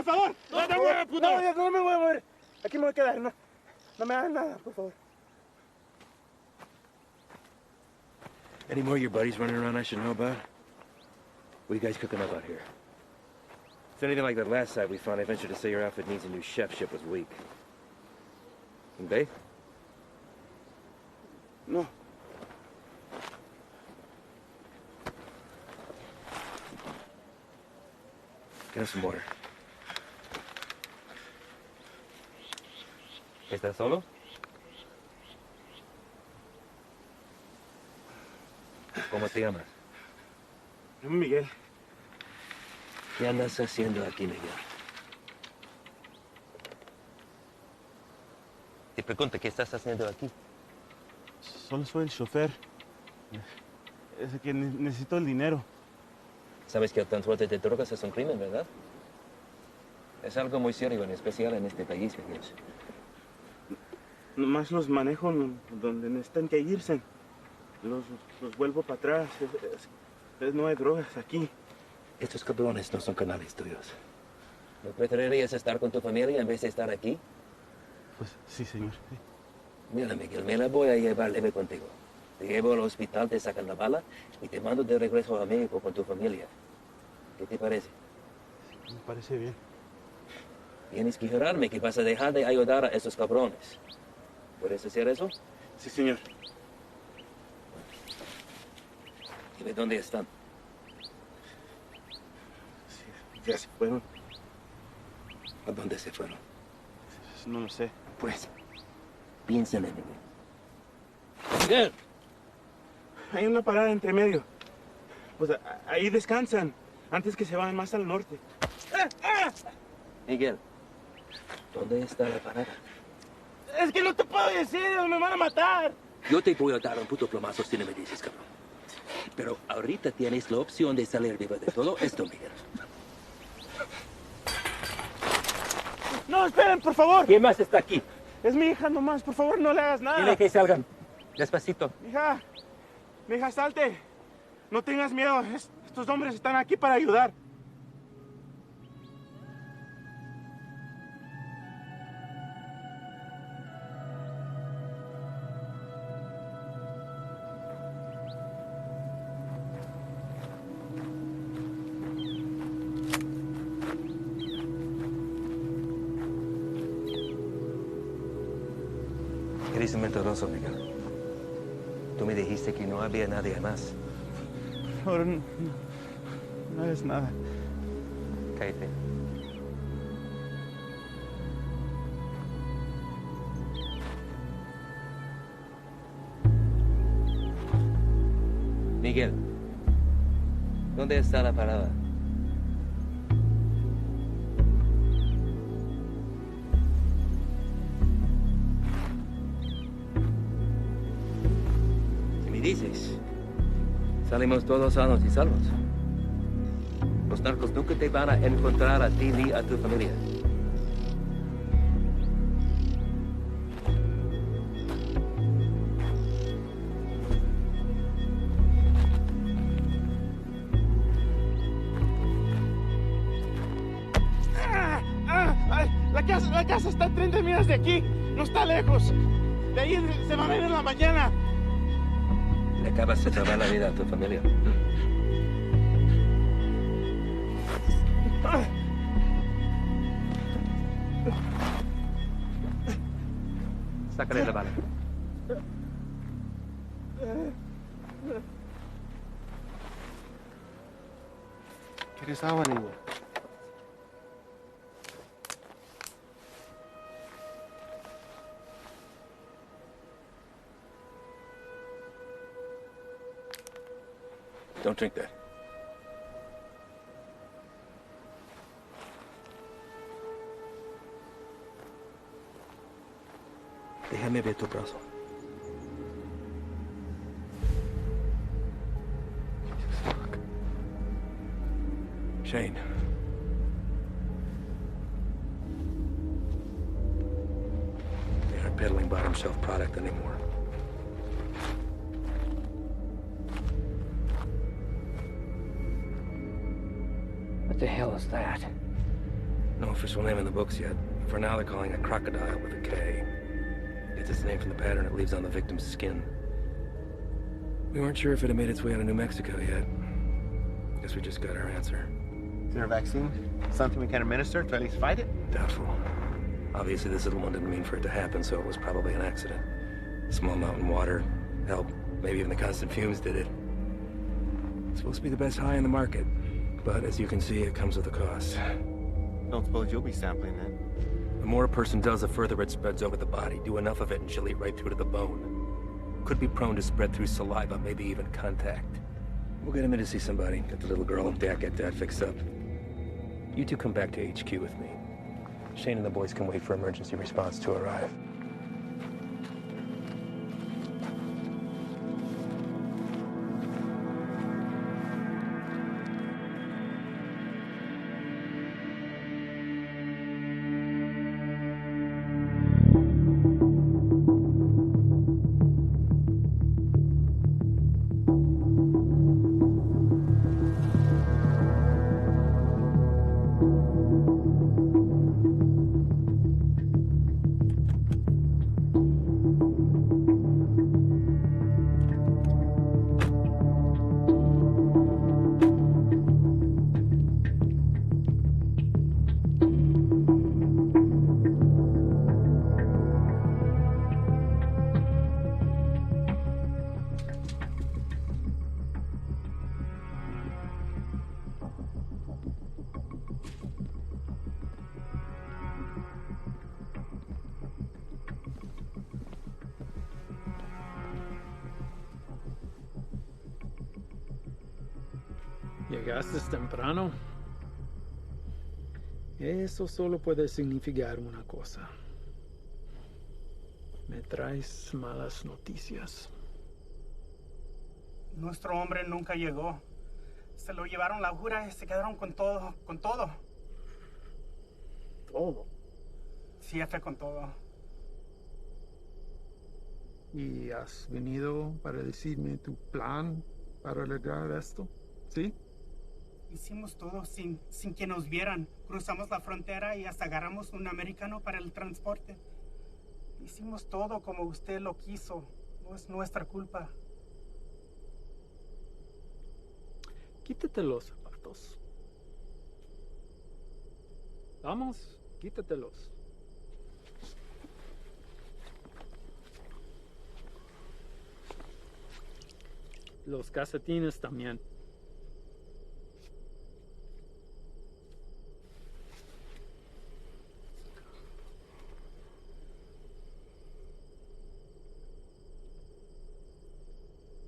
favor. No te muevas, puto. No me voy a mover. Aquí me voy a quedar. No me hagan nada, por favor. Any more of your buddies running around I should know about? What are you guys cooking up out here? If anything like that last site we found, I venture to say your outfit needs a new chef. Ship was weak. 𝐷? No. Get us some water. ¿Estás solo? ¿Cómo te llamas? Miguel. ¿Qué andas haciendo aquí, Miguel? Te pregunto, ¿qué estás haciendo aquí? Solo soy el chofer. Es que necesito el dinero. Sabes que el transporte de drogas es un crimen, ¿verdad? Es algo muy serio, en especial en este país, Miguel. Nomás los manejo donde necesitan que irse. Los vuelvo para atrás. No hay drogas aquí. Estos cabrones no son canales tuyos. ¿No preferirías estar con tu familia en vez de estar aquí? Pues sí, señor. Sí. Mira, Miguel, me la voy a llevar leve contigo. Te llevo al hospital, te sacan la bala y te mando de regreso a México con tu familia. ¿Qué te parece? Me parece bien. Tienes que jurarme que vas a dejar de ayudar a esos cabrones. ¿Puedes hacer eso? Sí, señor. Dime dónde están. Sí, ya se fueron. ¿A dónde se fueron? No lo sé. Pues, piensa en él, Miguel. ¡Miguel! Hay una parada entre medio. Pues ahí descansan, antes que se vayan más al norte. Miguel, ¿dónde está la parada? Es que no te puedo decir, me van a matar. Yo te voy a dar un puto plomazo si no me dices, cabrón. Pero ahorita tienes la opción de salir vivo de todo esto, Miguel. No, esperen, por favor. ¿Quién más está aquí? Es mi hija nomás, por favor, no le hagas nada. Dile que salgan. Despacito. Mija, salte. No tengas miedo, estos hombres están aquí para ayudar. Eres un mentiroso, Miguel. Tú me dijiste que no había nadie más. Ahora no es nada. Cállate. Miguel, ¿dónde está la parada? Dices, salimos todos sanos y salvos. Los narcos nunca te van a encontrar a ti ni a tu familia. La casa está a 30 millas de aquí, no está lejos. De ahí se van a ir en la mañana. Le acabas de salvar la vida a tu familia. Sácale la bala. ¿Quieres agua, niño? Don't drink that. Déjame ver tu brazo. Shane. They aren't peddling bottom shelf product anymore. What the hell is that? No official name in the books yet. For now, they're calling it crocodile with a K. Gets its name from the pattern it leaves on the victim's skin. We weren't sure if it had made its way out of New Mexico yet. Guess we just got our answer. Is there a vaccine? Something we can administer to at least fight it? Doubtful. Obviously, this little one didn't mean for it to happen, so it was probably an accident. Small mountain water, hell, maybe even the constant fumes did it. It's supposed to be the best high in the market, but as you can see, it comes with a cost. Don't suppose you'll be sampling then? The more a person does, the further it spreads over the body. Do enough of it and she'll eat right through to the bone. Could be prone to spread through saliva, maybe even contact. We'll get him in to see somebody. Get the little girl and Dad get that fixed up. You two come back to HQ with me. Shane and the boys can wait for emergency response to arrive. Llegaste temprano. Eso solo puede significar una cosa. Me traes malas noticias. Nuestro hombre nunca llegó. Se lo llevaron la jura y se quedaron con todo, con todo. ¿Todo? Sí, jefe, con todo. ¿Y has venido para decirme tu plan para lograr esto? ¿Sí? Hicimos todo sin que nos vieran. Cruzamos la frontera y hasta agarramos un americano para el transporte. Hicimos todo como usted lo quiso. No es nuestra culpa. Quítate los zapatos. Vamos, quítatelos. Los calcetines también.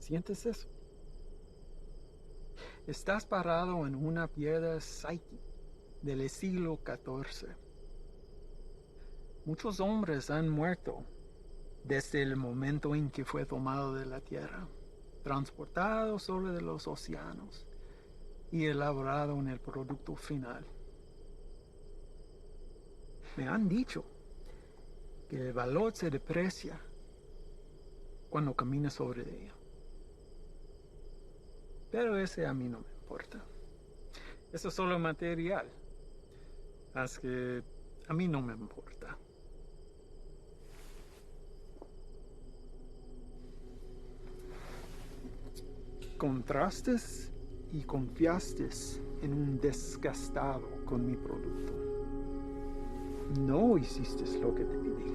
¿Sientes eso? Estás parado en una piedra Psyche del siglo XIV. Muchos hombres han muerto desde el momento en que fue tomado de la tierra, transportado sobre los océanos y elaborado en el producto final. Me han dicho que el valor se deprecia cuando caminas sobre ella. Pero ese a mí no me importa. Eso es solo material. Así que a mí no me importa. Contrastes y confiaste en un desgastado con mi producto. No hiciste lo que te pedí.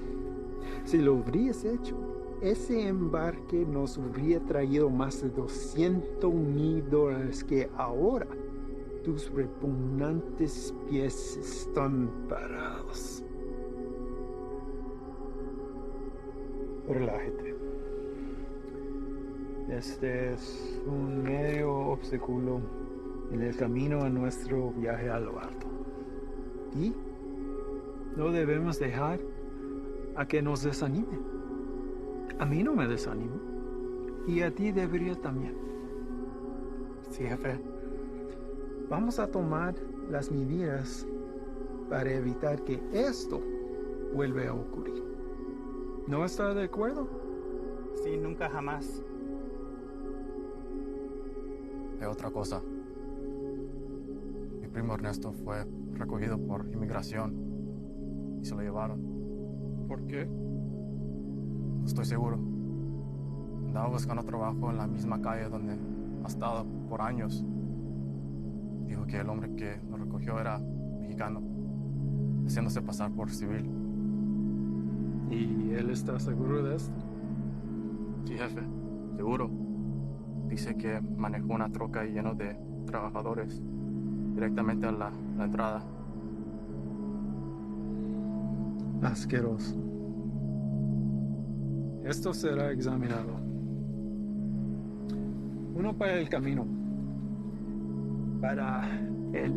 Si lo hubieras hecho, ese embarque nos hubiera traído más de $200,000 que ahora tus repugnantes pies están parados. Relájate. Este es un medio obstáculo en el camino a nuestro viaje a lo alto. Y no debemos dejar a que nos desanime. A mí no me desanimo. Y a ti debería también. Sí, jefe. Vamos a tomar las medidas para evitar que esto vuelva a ocurrir. ¿No estás de acuerdo? Sí, nunca jamás. De otra cosa. Mi primo Ernesto fue recogido por inmigración y se lo llevaron. ¿Por qué? No estoy seguro. Andaba buscando trabajo en la misma calle donde ha estado por años. Dijo que el hombre que lo recogió era mexicano, haciéndose pasar por civil. ¿Y él está seguro de esto? Sí, jefe, seguro. Dice que manejó una troca lleno de trabajadores directamente a la entrada. Asqueroso. Esto será examinado. Uno para el camino. Para el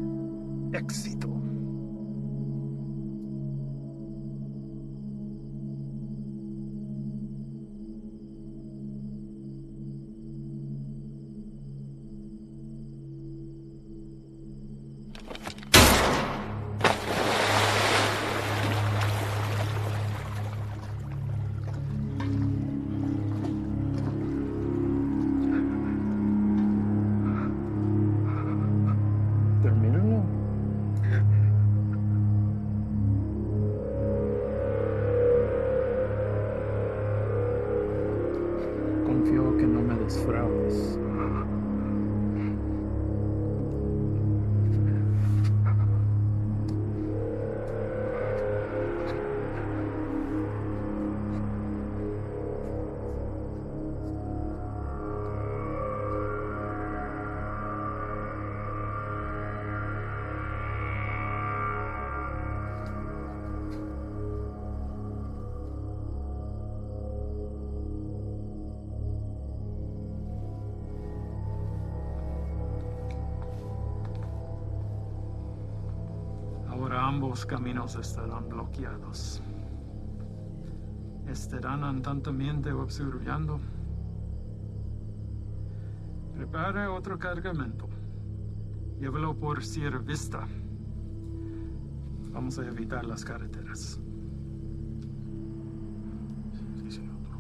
éxito. Termínalo. Confío que no me defraudes. Ahora ambos caminos estarán bloqueados. Estarán atentamente observando. Prepare otro cargamento. Llévelo por Sierra Vista. Vamos a evitar las carreteras.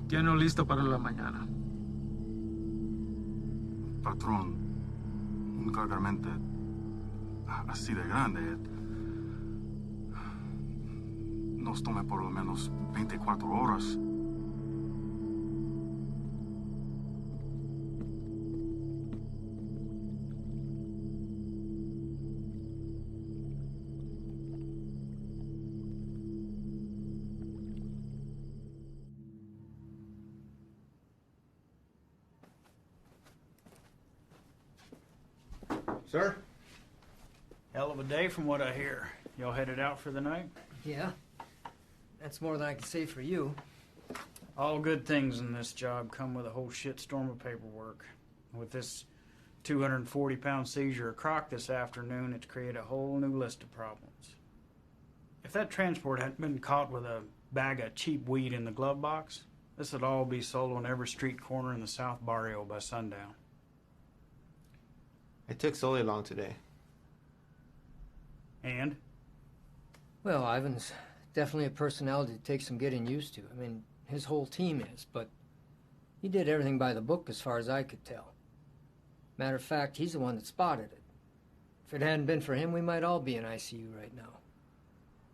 Tiene listo para la mañana. Patrón, un cargamento así de grande nos toma por lo menos 24 horas. Sir? Hell of a day from what I hear. Y'all headed out for the night? Yeah. That's more than I can say for you. All good things in this job come with a whole shitstorm of paperwork. With this 240-pound seizure of croc this afternoon, it's created a whole new list of problems. If that transport hadn't been caught with a bag of cheap weed in the glove box, this would all be sold on every street corner in the South Barrio by sundown. It took Sully long today. And? Well, Ivan's definitely a personality that takes some getting used to. I mean, his whole team is, but he did everything by the book as far as I could tell. Matter of fact, he's the one that spotted it. If it hadn't been for him, we might all be in ICU right now.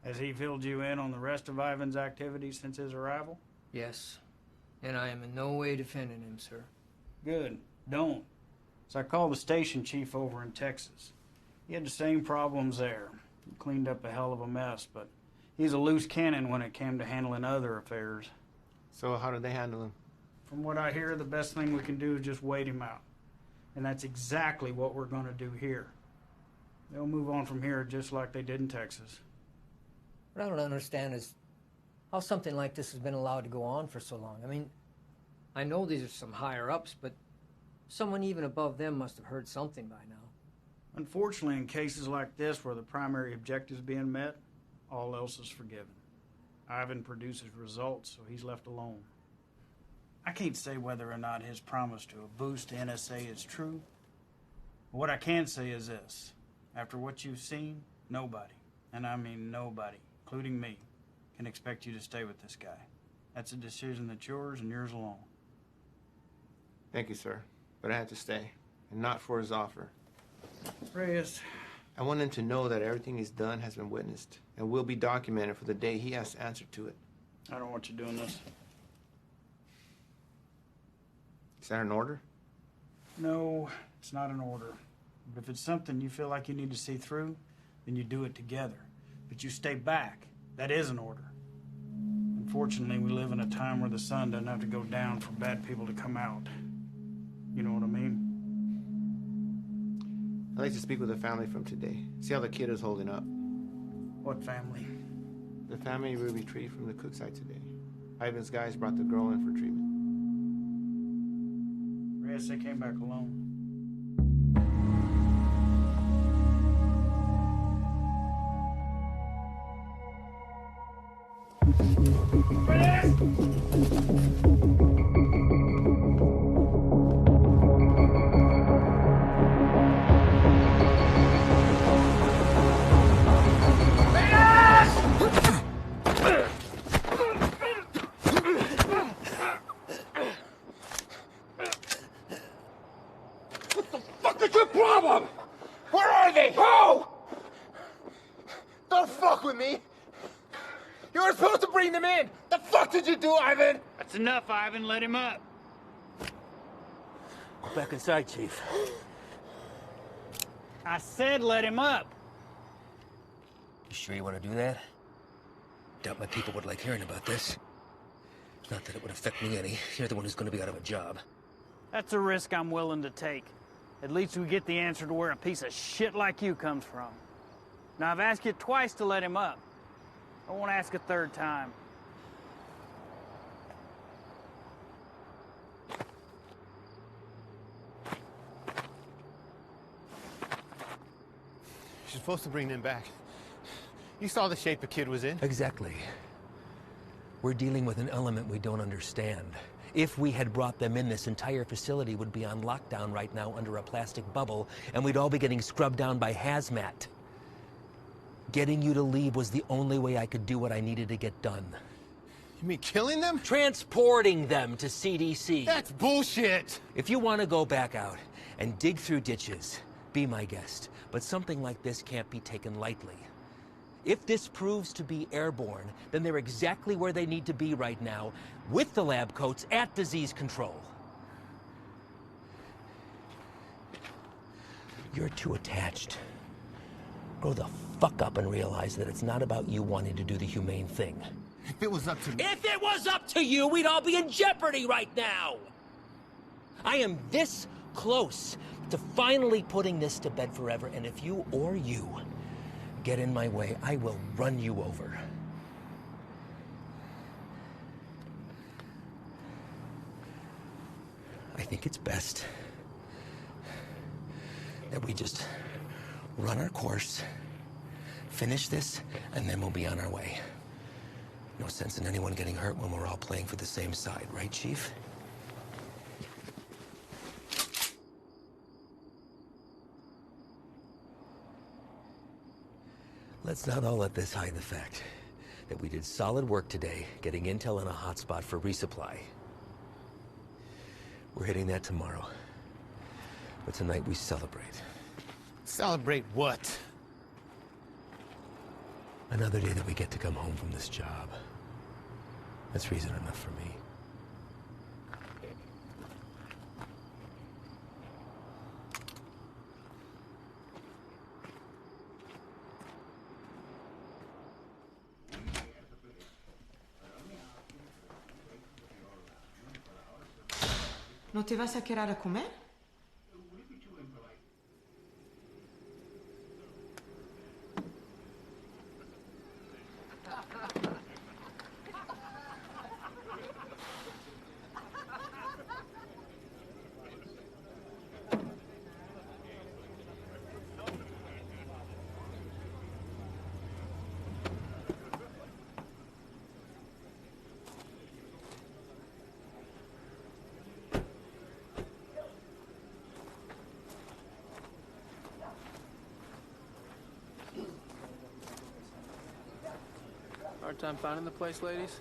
Has he filled you in on the rest of Ivan's activities since his arrival? Yes. And I am in no way defending him, sir. Good. Don't. So I called the station chief over in Texas. He had the same problems there. He cleaned up a hell of a mess, but he's a loose cannon when it came to handling other affairs. So how did they handle him? From what I hear, the best thing we can do is just wait him out. And that's exactly what we're going to do here. They'll move on from here just like they did in Texas. What I don't understand is how something like this has been allowed to go on for so long. I mean, I know these are some higher-ups, but someone even above them must have heard something by now. Unfortunately, in cases like this where the primary objective is being met, all else is forgiven. Ivan produces results, so he's left alone. I can't say whether or not his promise to a boost to NSA is true. But what I can say is this. After what you've seen, nobody, and I mean nobody, including me, can expect you to stay with this guy. That's a decision that's yours and yours alone. Thank you, sir. But I had to stay, and not for his offer. Reyes, I want him to know that everything he's done has been witnessed and will be documented for the day he has to answer to it. I don't want you doing this. Is that an order? No, it's not an order. But if it's something you feel like you need to see through, then you do it together. But you stay back. That is an order. Unfortunately, we live in a time where the sun doesn't have to go down for bad people to come out. You know what I mean? I'd like to speak with the family from today. See how the kid is holding up. What family? The family we retrieved from the cook site today. Ivan's guys brought the girl in for treatment. Reyes, they came back alone. That's enough, Ivan. Let him up. Go back inside, Chief. I said let him up. You sure you want to do that? Doubt my people would like hearing about this. Not that it would affect me any. You're the one who's going to be out of a job. That's a risk I'm willing to take. At least we get the answer to where a piece of shit like you comes from. Now, I've asked you twice to let him up. I won't ask a third time. You're supposed to bring them back. You saw the shape the kid was in. Exactly. We're dealing with an element we don't understand. If we had brought them in, this entire facility would be on lockdown right now under a plastic bubble, and we'd all be getting scrubbed down by hazmat. Getting you to leave was the only way I could do what I needed to get done. You mean killing them? Transporting them to CDC. That's bullshit! If you want to go back out and dig through ditches, be my guest. But something like this can't be taken lightly. If this proves to be airborne, then they're exactly where they need to be right now, with the lab coats at disease control. You're too attached. Grow the fuck up and realize that it's not about you wanting to do the humane thing. If it was up to me... If it was up to you, we'd all be in jeopardy right now! I am this close to finally putting this to bed forever, and if you or you get in my way, I will run you over. I think it's best that we just run our course, finish this, and then we'll be on our way. No sense in anyone getting hurt when we're all playing for the same side, right, Chief? Let's not all let this hide the fact that we did solid work today getting intel in a hotspot for resupply. We're hitting that tomorrow. But tonight we celebrate. Celebrate what? Another day that we get to come home from this job. That's reason enough for me. ¿No te vas a quedar a comer? Hard time finding the place, ladies?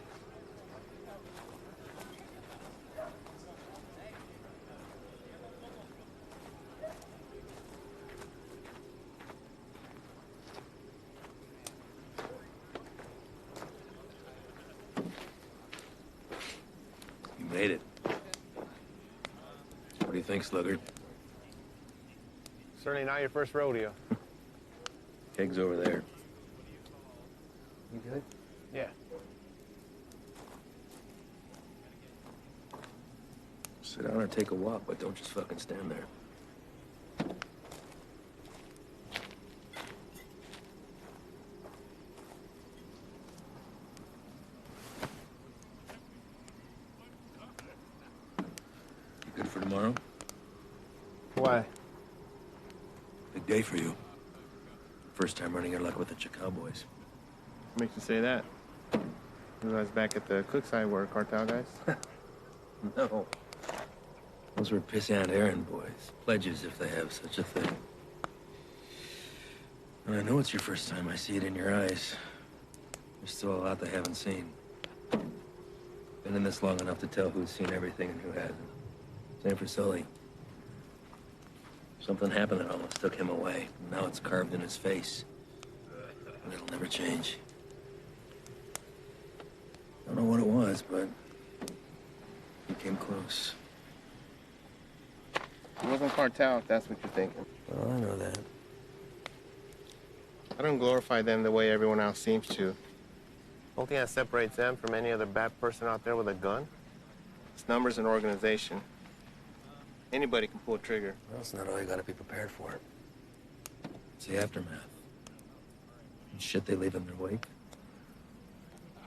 you think, sluggard? Certainly not your first rodeo. Keg's over there. You good? Yeah. Sit down or take a walk, but don't just fucking stand there. You good for tomorrow? Why? Big day for you. First time running your luck with the 𝐤𝐸 boys. Makes you say that. You guys back at the cook side were cartel guys? No. Those were pissant errand boys. Pledges, if they have such a thing. And I know it's your first time. I see it in your eyes. There's still a lot they haven't seen. Been in this long enough to tell who's seen everything and who hasn't. Same for Sully. Something happened that almost took him away. Now it's carved in his face. And it'll never change. Don't know what it was, but he came close. It wasn't cartel, if that's what you're thinking. Well, I know that. I don't glorify them the way everyone else seems to. The only thing that separates them from any other bad person out there with a gun, it's numbers and organization. Anybody can pull a trigger. Well, that's not all you gotta be prepared for. It's the aftermath. And shit they leave in their wake.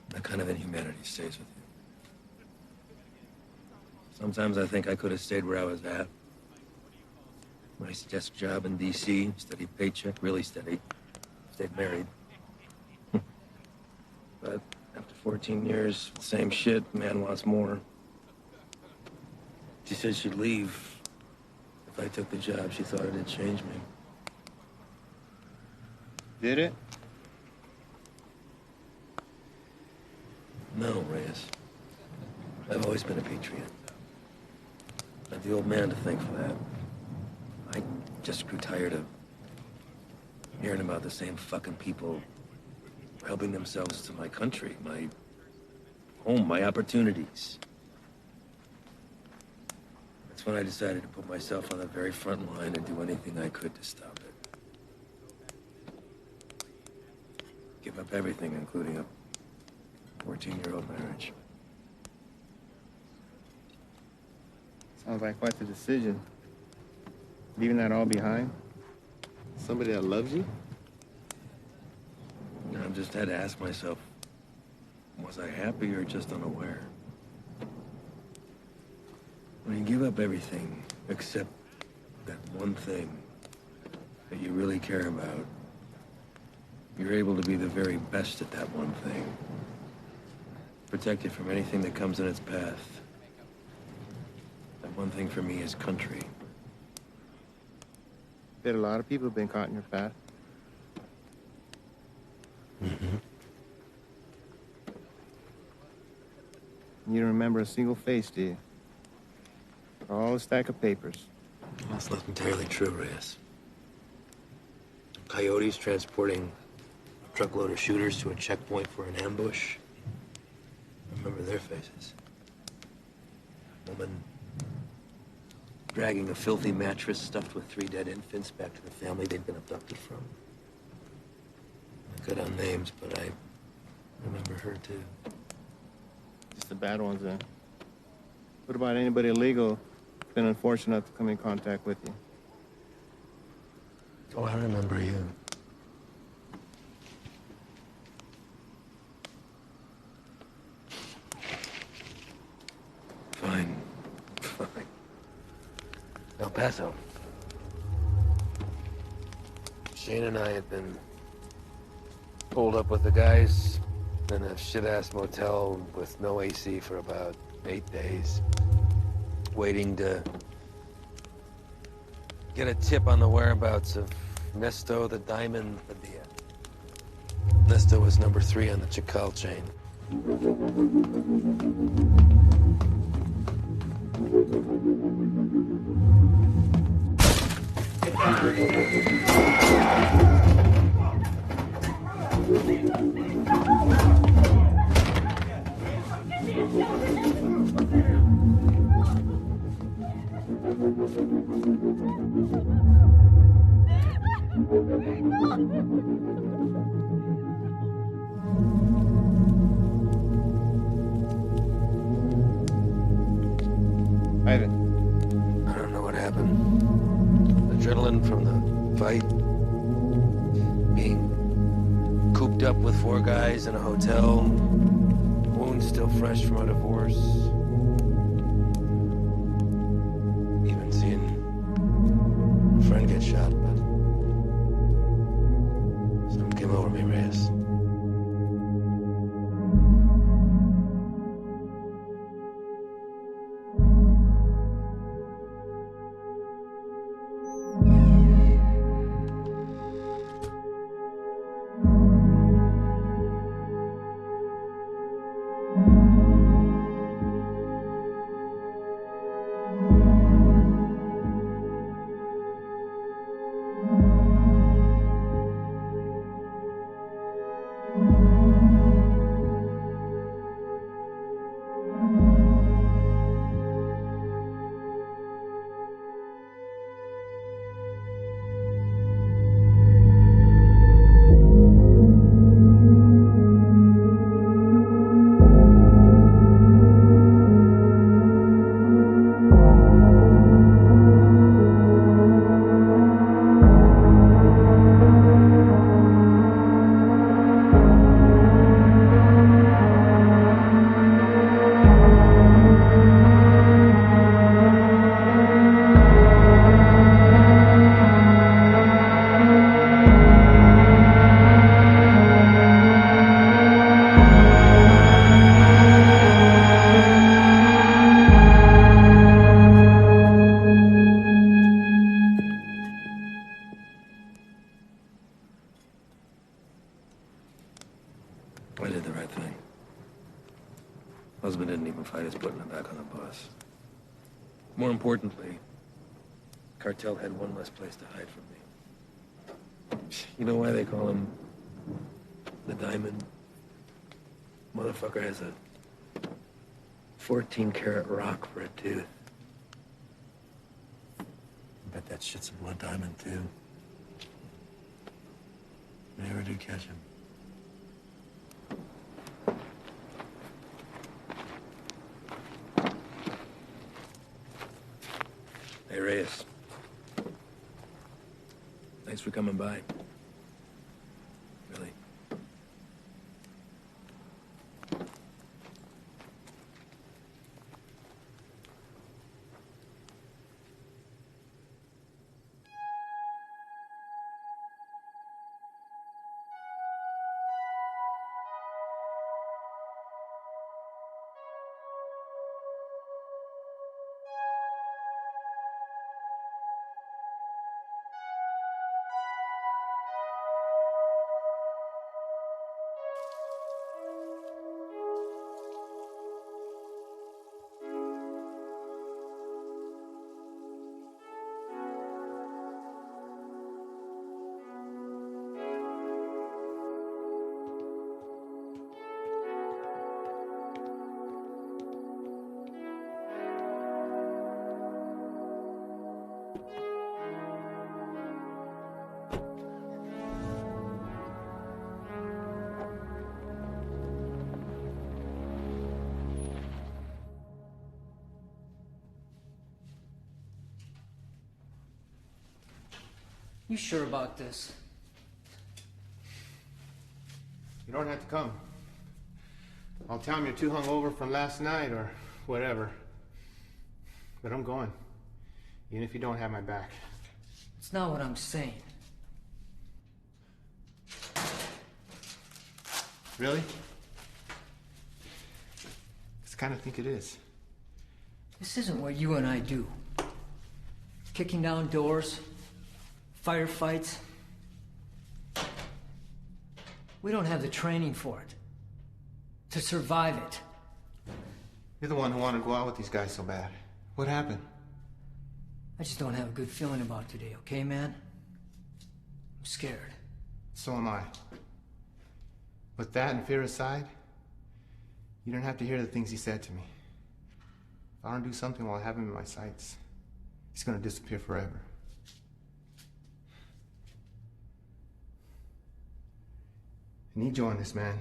That kind of inhumanity stays with you. Sometimes I think I could have stayed where I was at. Nice desk job in D.C., steady paycheck, really steady. Stayed married. But after 14 years, same shit, man wants more. She said she'd leave if I took the job. She thought it'd change me. Did it? No, Reyes. I've always been a patriot. Not the old man to thank for that. I just grew tired of hearing about the same fucking people helping themselves to my country, my home, my opportunities. That's when I decided to put myself on the very front line and do anything I could to stop it. Give up everything, including a 14-year-old marriage. Sounds like quite the decision. Leaving that all behind? Somebody that loves you? I just had to ask myself, was I happy or just unaware? When you give up everything except that one thing that you really care about, you're able to be the very best at that one thing. Protect it from anything that comes in its path. That one thing for me is country. Bet a lot of people have been caught in your path. Mm-hmm. You don't remember a single face, do you? All a stack of papers. That's not entirely true, Reyes. Coyotes transporting a truckload of shooters to a checkpoint for an ambush. I remember their faces. Woman dragging a filthy mattress stuffed with 3 dead infants back to the family they'd been abducted from. I cut out names, but I remember her too. Just the bad ones, then. What about anybody illegal who's been unfortunate enough to come in contact with you? Oh, I remember you. Fine. Fine. El Paso. Shane and I had been holed up with the guys in a shit-ass motel with no AC for about 8 days, waiting to get a tip on the whereabouts of Nesto the Diamond Padilla. Nesto was number 3 on the 𝐤𝐸 chain. Ivan. I don't know what happened. Adrenaline from the fight. Being cooped up with 4 guys in a hotel. Wounds still fresh from a divorce. Even seeing a friend get shot, but something came over me, Reyes. I did the right thing. Husband didn't even fight us putting him back on the bus. More importantly, cartel had one less place to hide from me. You know why they call him the Diamond? Motherfucker has a 14-karat rock for a tooth. I bet that shit's a blood diamond, too. They never do catch him. Hey, Reyes. Thanks for coming by. Really. You sure about this? You don't have to come. I'll tell him you're too hungover from last night or whatever. But I'm going. Even if you don't have my back. It's not what I'm saying. Really? I kind of think it is. This isn't what you and I do. Kicking down doors, firefights. We don't have the training for it. To survive it. You're the one who wanted to go out with these guys so bad. What happened? I just don't have a good feeling about today, okay, man? I'm scared. So am I. But that and fear aside, you don't have to hear the things he said to me. If I don't do something while I have him in my sights, He's gonna disappear forever. I need you on this, man.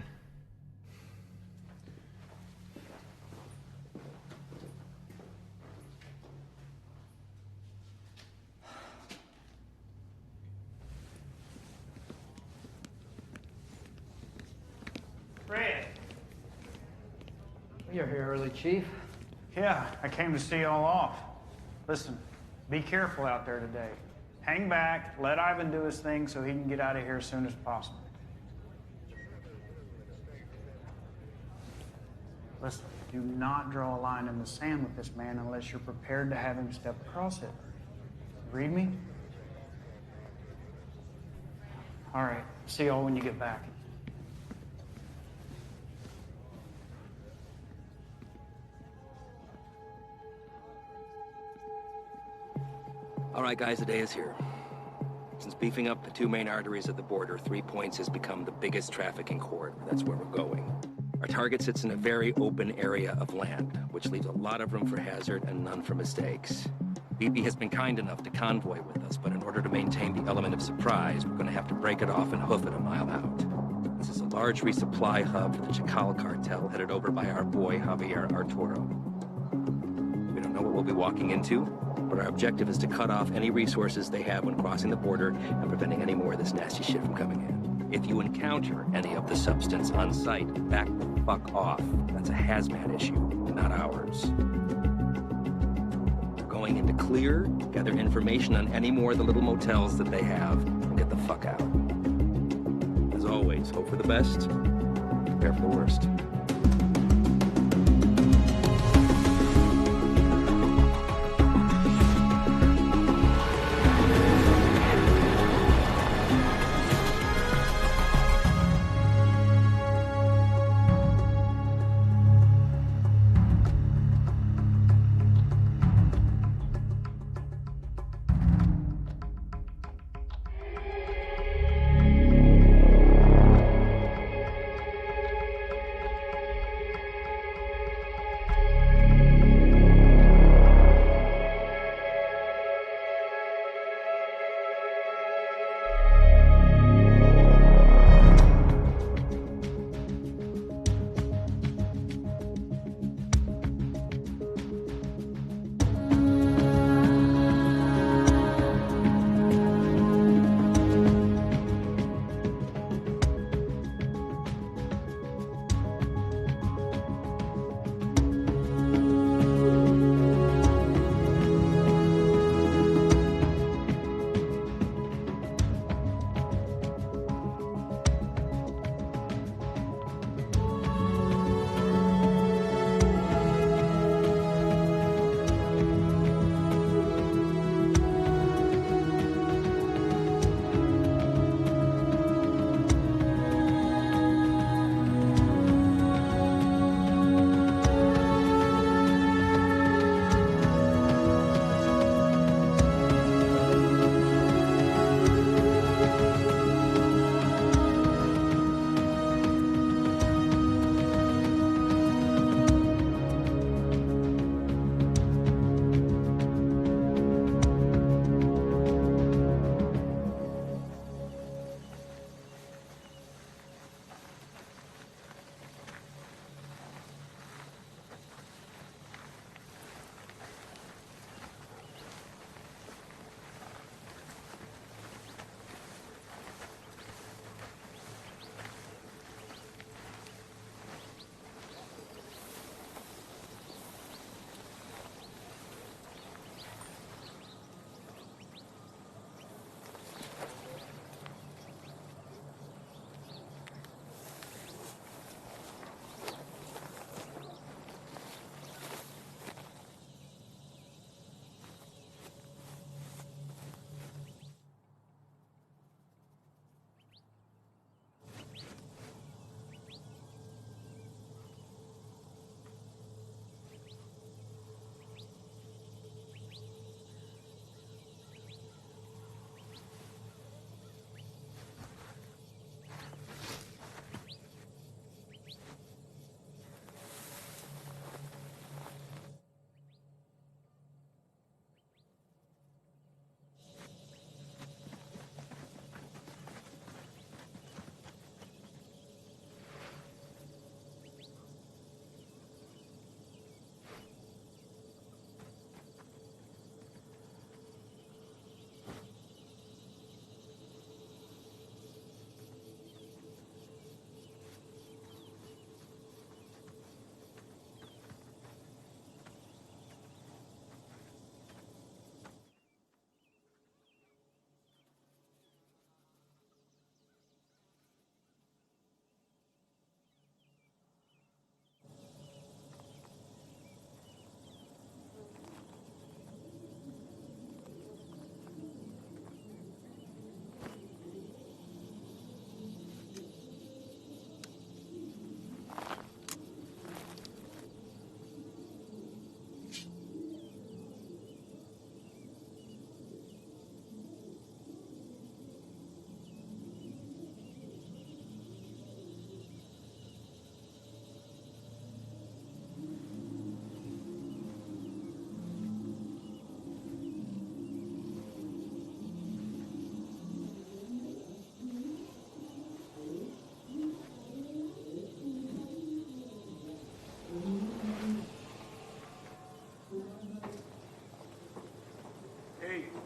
Fred. You're here early, Chief. Yeah, I came to see y'all off. Listen, be careful out there today. Hang back, let Ivan do his thing so he can get out of here as soon as possible. Listen, do not draw a line in the sand with this man unless you're prepared to have him step across it. Read me? All right, see y'all when you get back. All right, guys, the day is here. Since beefing up the two main arteries of the border, 3 Points has become the biggest trafficking corridor. That's where we're going. Our target sits in a very open area of land, which leaves a lot of room for hazard and none for mistakes. BP has been kind enough to convoy with us, but in order to maintain the element of surprise, we're going to have to break it off and hoof it a mile out. This is a large resupply hub for the 𝐷𝐿 cartel, headed over by our boy, Javier Arturo. We don't know what we'll be walking into, but our objective is to cut off any resources they have when crossing the border and preventing any more of this nasty shit from coming in. If you encounter any of the substance on site, back the fuck off. That's a hazmat issue, not ours. We're going into clear, gather information on any more of the little motels that they have, and get the fuck out. As always, hope for the best, prepare for the worst.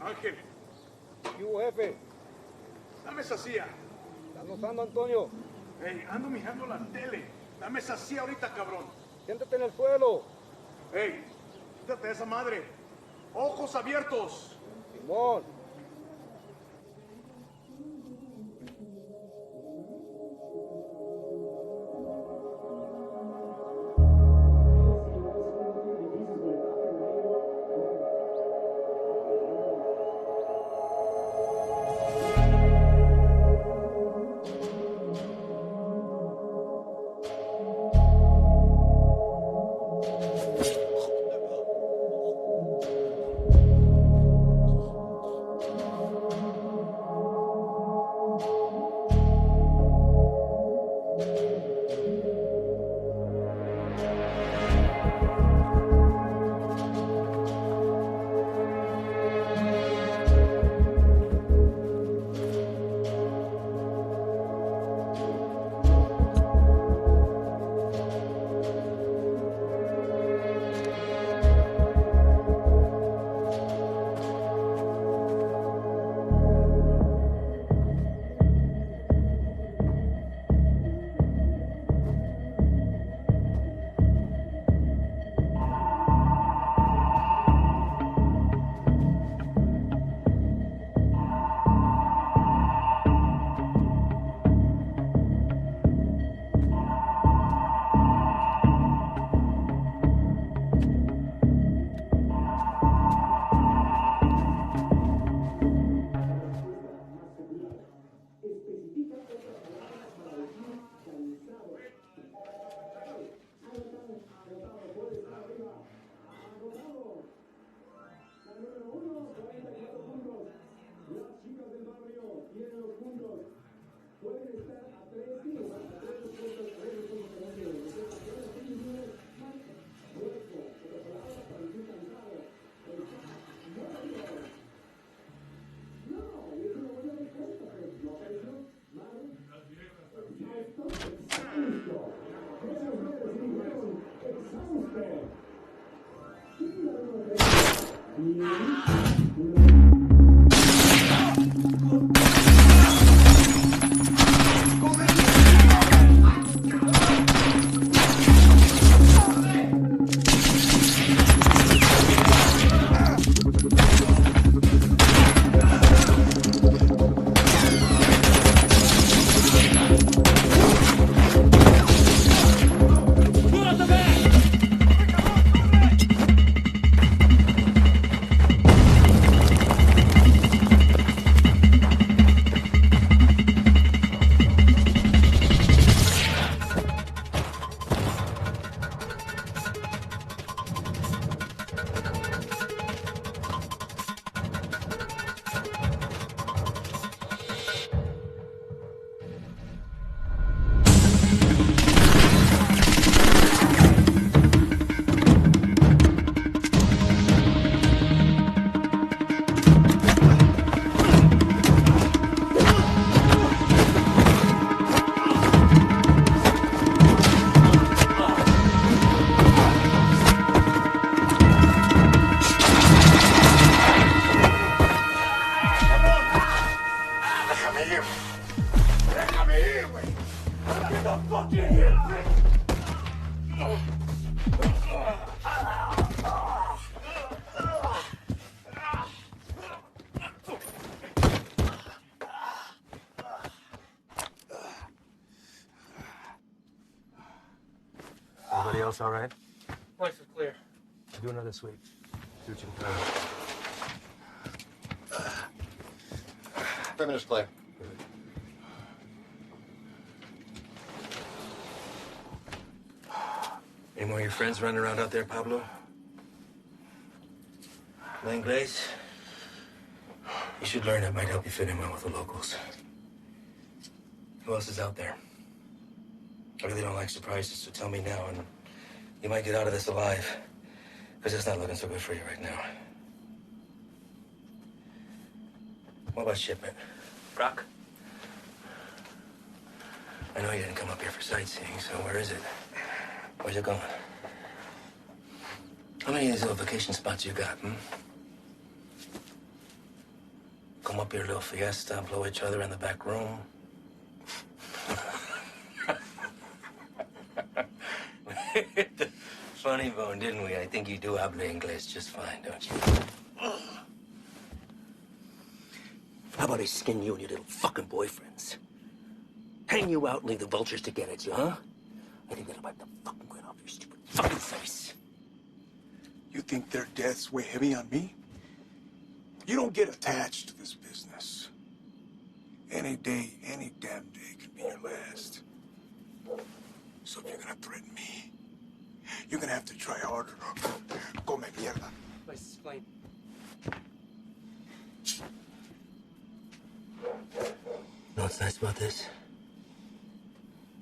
Ángel. ¿Qué hubo, jefe? Dame esa silla. ¿Estás usando, Antonio? Hey, ando mirando la tele. Dame esa silla ahorita, cabrón. Siéntate en el suelo. Hey, quítate de esa madre. Ojos abiertos. Simón. Everybody else all right? Life is clear. Do another sweep. Do what you can. Perimeter's clear. Any more of your friends running around out there, Pablo? Inglés? You should learn. It might help you fit in well with the locals. Who else is out there? I really don't like surprises, so tell me now, and you might get out of this alive. Because it's not looking so good for you right now. What about shipment? Brock? I know you didn't come up here for sightseeing, so where is it? Where's it going? How many of these little vacation spots you got, come up here, little fiesta, blow each other in the back room. Funny bone, didn't we? I think you do habla English just fine, don't you? How about I skin you and your little fucking boyfriends? Hang you out and leave the vultures to get at you, huh? I think that'll wipe the fucking grin off your stupid fucking face. You think their deaths weigh heavy on me? You don't get attached to this business. Any day, any damn day can be your last. So if you're gonna threaten me, you're gonna have to try harder. Come mierda. Let's explain. You know what's nice about this?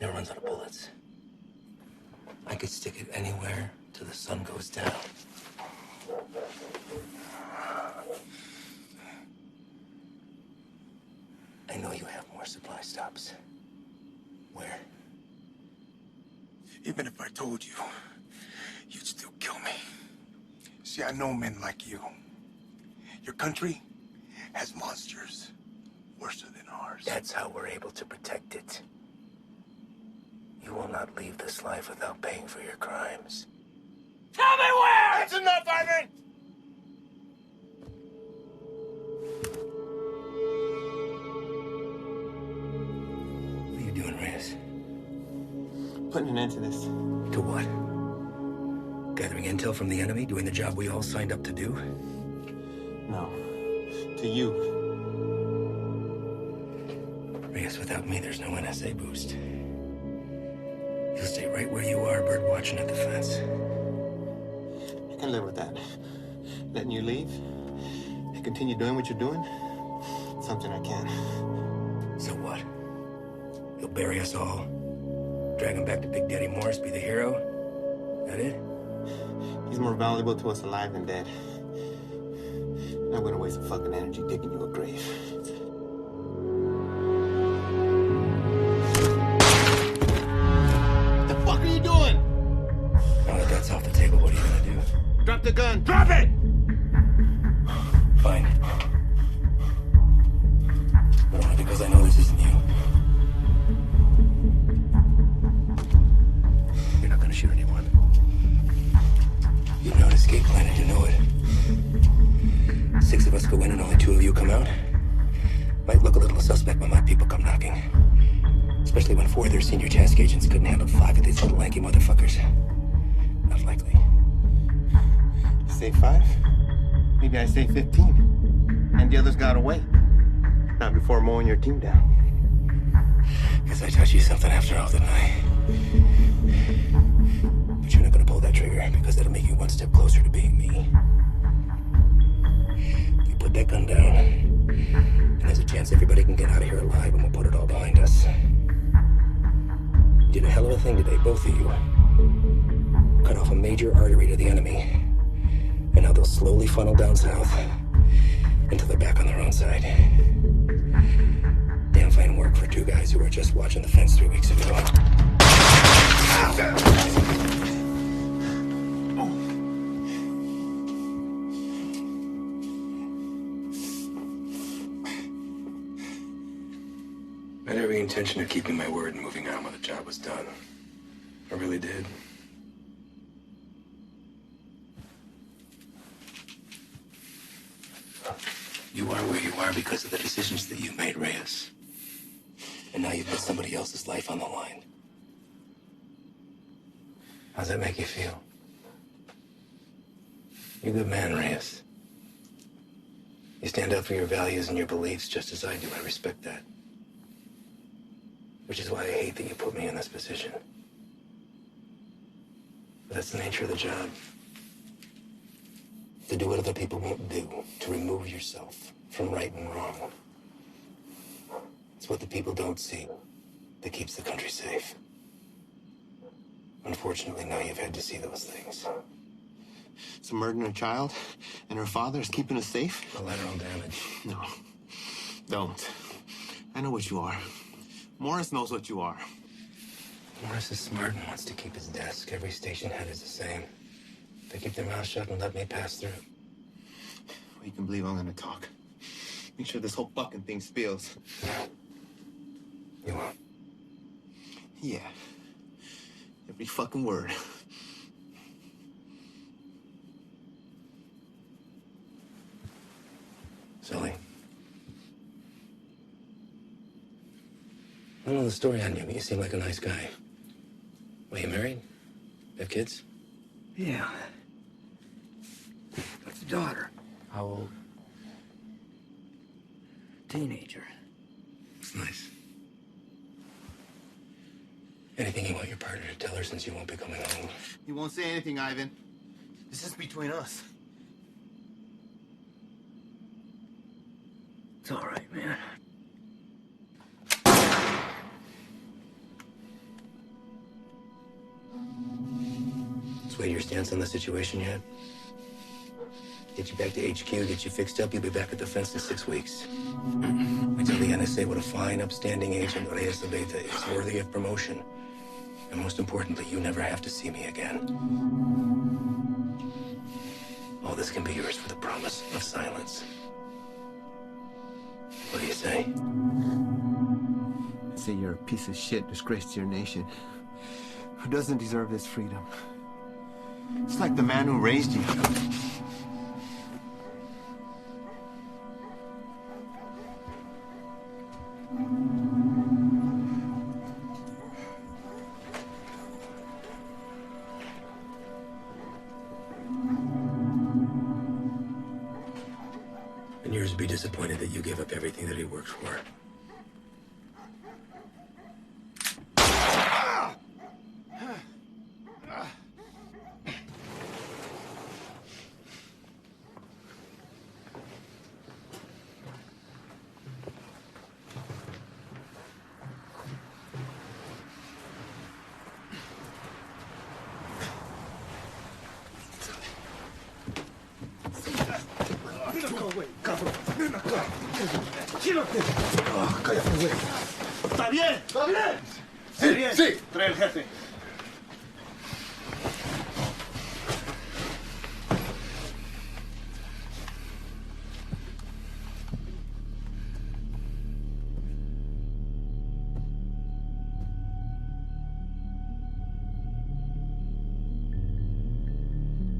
Never runs out of bullets. I could stick it anywhere till the sun goes down. I know you have more supply stops. Where? Even if I told you, you'd still kill me. See, I know men like you. Your country has monsters worse than ours. That's how we're able to protect it. You will not leave this life without paying for your crimes. Tell me where! That's enough, Ivan! What are you doing, Reyes? Putting an end to this. To what? Gathering intel from the enemy, doing the job we all signed up to do? No. To you. Reyes, without me, there's no NSA boost. You'll stay right where you are, bird watching at the fence. I can live with that. Letting you leave and continue doing what you're doing, something I can. So what? You'll bury us all, drag him back to Big Daddy Morris, be the hero? That it? He's more valuable to us alive than dead. I'm not gonna waste a fucking energy digging you a grave. What the fuck are you doing? Now that that's off the table, what are you gonna do? Drop the gun. Drop it! Fine. But only because I know this isn't you. You're not gonna shoot anyone. You know an escape plan and you know it. 6 of us go in and only 2 of you come out. Might look a little suspect when my people come knocking. Especially when 4 of their senior task agents couldn't handle 5 of these little lanky motherfuckers. Not likely. Say 5? Maybe I say 15. And the others got away. Not before mowing your team down. Guess I taught you something after all, didn't I? But you're not gonna pull that trigger because that'll make you one step closer to being me. You put that gun down, and there's a chance everybody can get out of here alive and we'll put it all behind us. You did a hell of a thing today, both of you. Cut off a major artery to the enemy. And now they'll slowly funnel down south until they're back on their own side. Damn fine work for 2 guys who were just watching the fence 3 weeks ago. I had every intention of keeping my word and moving on when the job was done. I really did. You are where you are because of the decisions that you made, Reyes. And now you've put somebody else's life on the line. How's that make you feel? You're a good man, Reyes. You stand up for your values and your beliefs just as I do. I respect that. Which is why I hate that you put me in this position. But that's the nature of the job. To do what other people won't do, to remove yourself from right and wrong. It's what the people don't see that keeps the country safe. Unfortunately, now you've had to see those things. So murdering a child and her father is keeping us safe? Collateral damage. No, don't. I know what you are. Morris knows what you are. Morris is smart and wants to keep his desk. Every station head is the same. They keep their mouth shut and let me pass through. Well, you can believe I'm gonna talk. Make sure this whole fucking thing spills. You won't. Yeah. Every fucking word. Sully. I don't know the story on you, but you seem like a nice guy. Well, you married? Have kids? Yeah. Got a daughter. How old? Teenager. It's nice. Anything you want your partner to tell her since you won't be coming home? You won't say anything, Ivan. This is between us. It's all right, man. Sway your stance on the situation yet? Get you back to HQ, get you fixed up, you'll be back at the fence in 6 weeks. I tell the NSA what a fine, upstanding agent Reyes Abeta is, worthy of promotion. And most importantly, you never have to see me again. All this can be yours for the promise of silence. What do you say? I say you're a piece of shit, disgrace to your nation. Who doesn't deserve this freedom? It's like the man who raised you. And yours would be disappointed that you gave up everything that he worked for. ¿Está bien? ¿Está bien? Sí, bien. sí. Trae el jefe.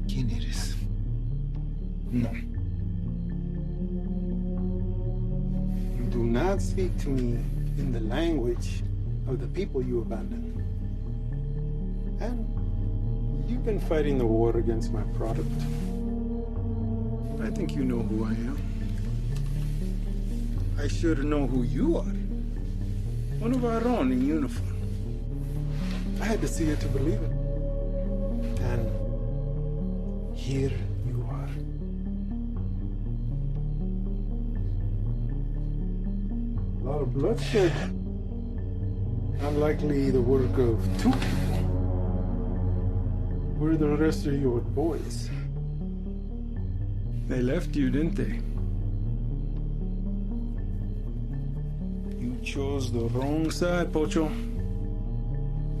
¿Quién eres? No. Do not speak to me in the language of the people you abandoned. And you've been fighting the war against my product. I think you know who I am. I should know who you are. One of our own in uniform. I had to see it to believe it. And here you are. A lot of bloodshed. Unlikely the work of two people. Where are the rest of your boys? They left you, didn't they? You chose the wrong side, Pocho.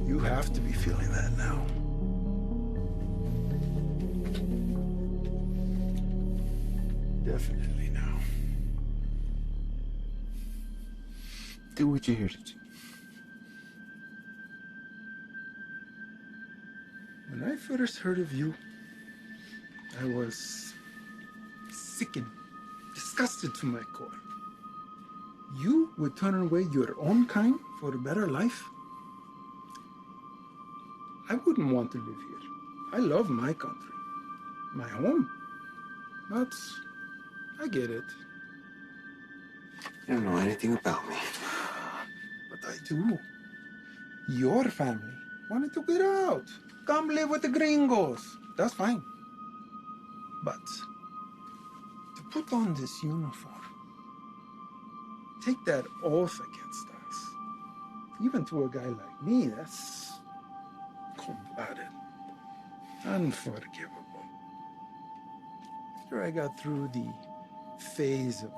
You have to be feeling that now. Definitely now. Do what you're here to do. When I first heard of you, I was sickened, disgusted to my core. You would turn away your own kind for a better life? I wouldn't want to live here. I love my country, my home. But I get it. You don't know anything about me. But I do. Your family wanted to get out. Come live with the gringos. That's fine. But to put on this uniform, take that oath against us, even to a guy like me, that's cold-blooded, unforgivable. After I got through the phase of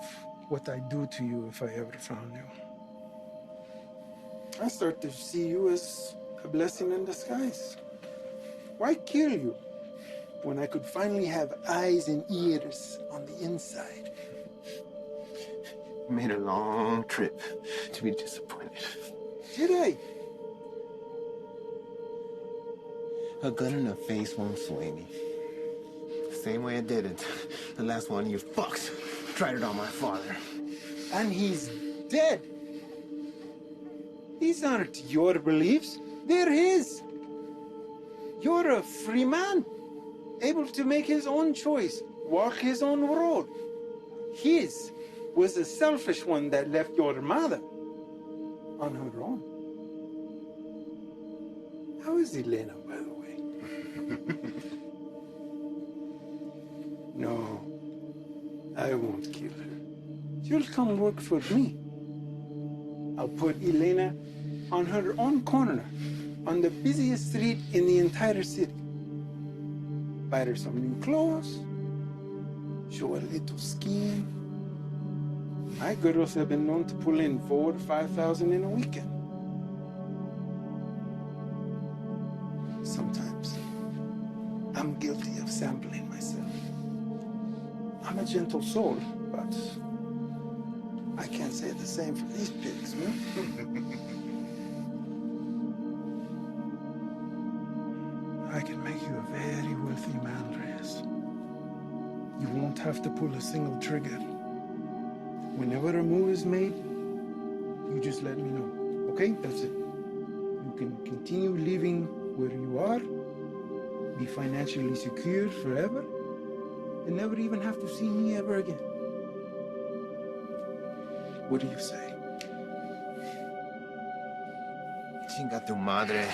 what I'd do to you if I ever found you, I start to see you as a blessing in disguise. Why kill you when I could finally have eyes and ears on the inside? You made a long trip to be disappointed. Did I? A gun in the face won't sway me. Same way it didn't. The last one of you fucks tried it on my father. And he's dead. These aren't your beliefs, they're his. You're a free man, able to make his own choice, walk his own road. His was a selfish one that left your mother on her own. How is Elena, by the way? No, I won't kill her. She'll come work for me. I'll put Elena on her own corner, on the busiest street in the entire city. Buy her some new clothes, show her a little skiing. My girls have been known to pull in 4,000 to 5,000 in a weekend. Sometimes I'm guilty of sampling myself. I'm a gentle soul, but I can't say the same for these pigs, man. I can make you a very wealthy man, Reyes. You won't have to pull a single trigger. Whenever a move is made, you just let me know, okay? That's it. You can continue living where you are, be financially secure forever, and never even have to see me ever again. What do you say? Chinga tu madre.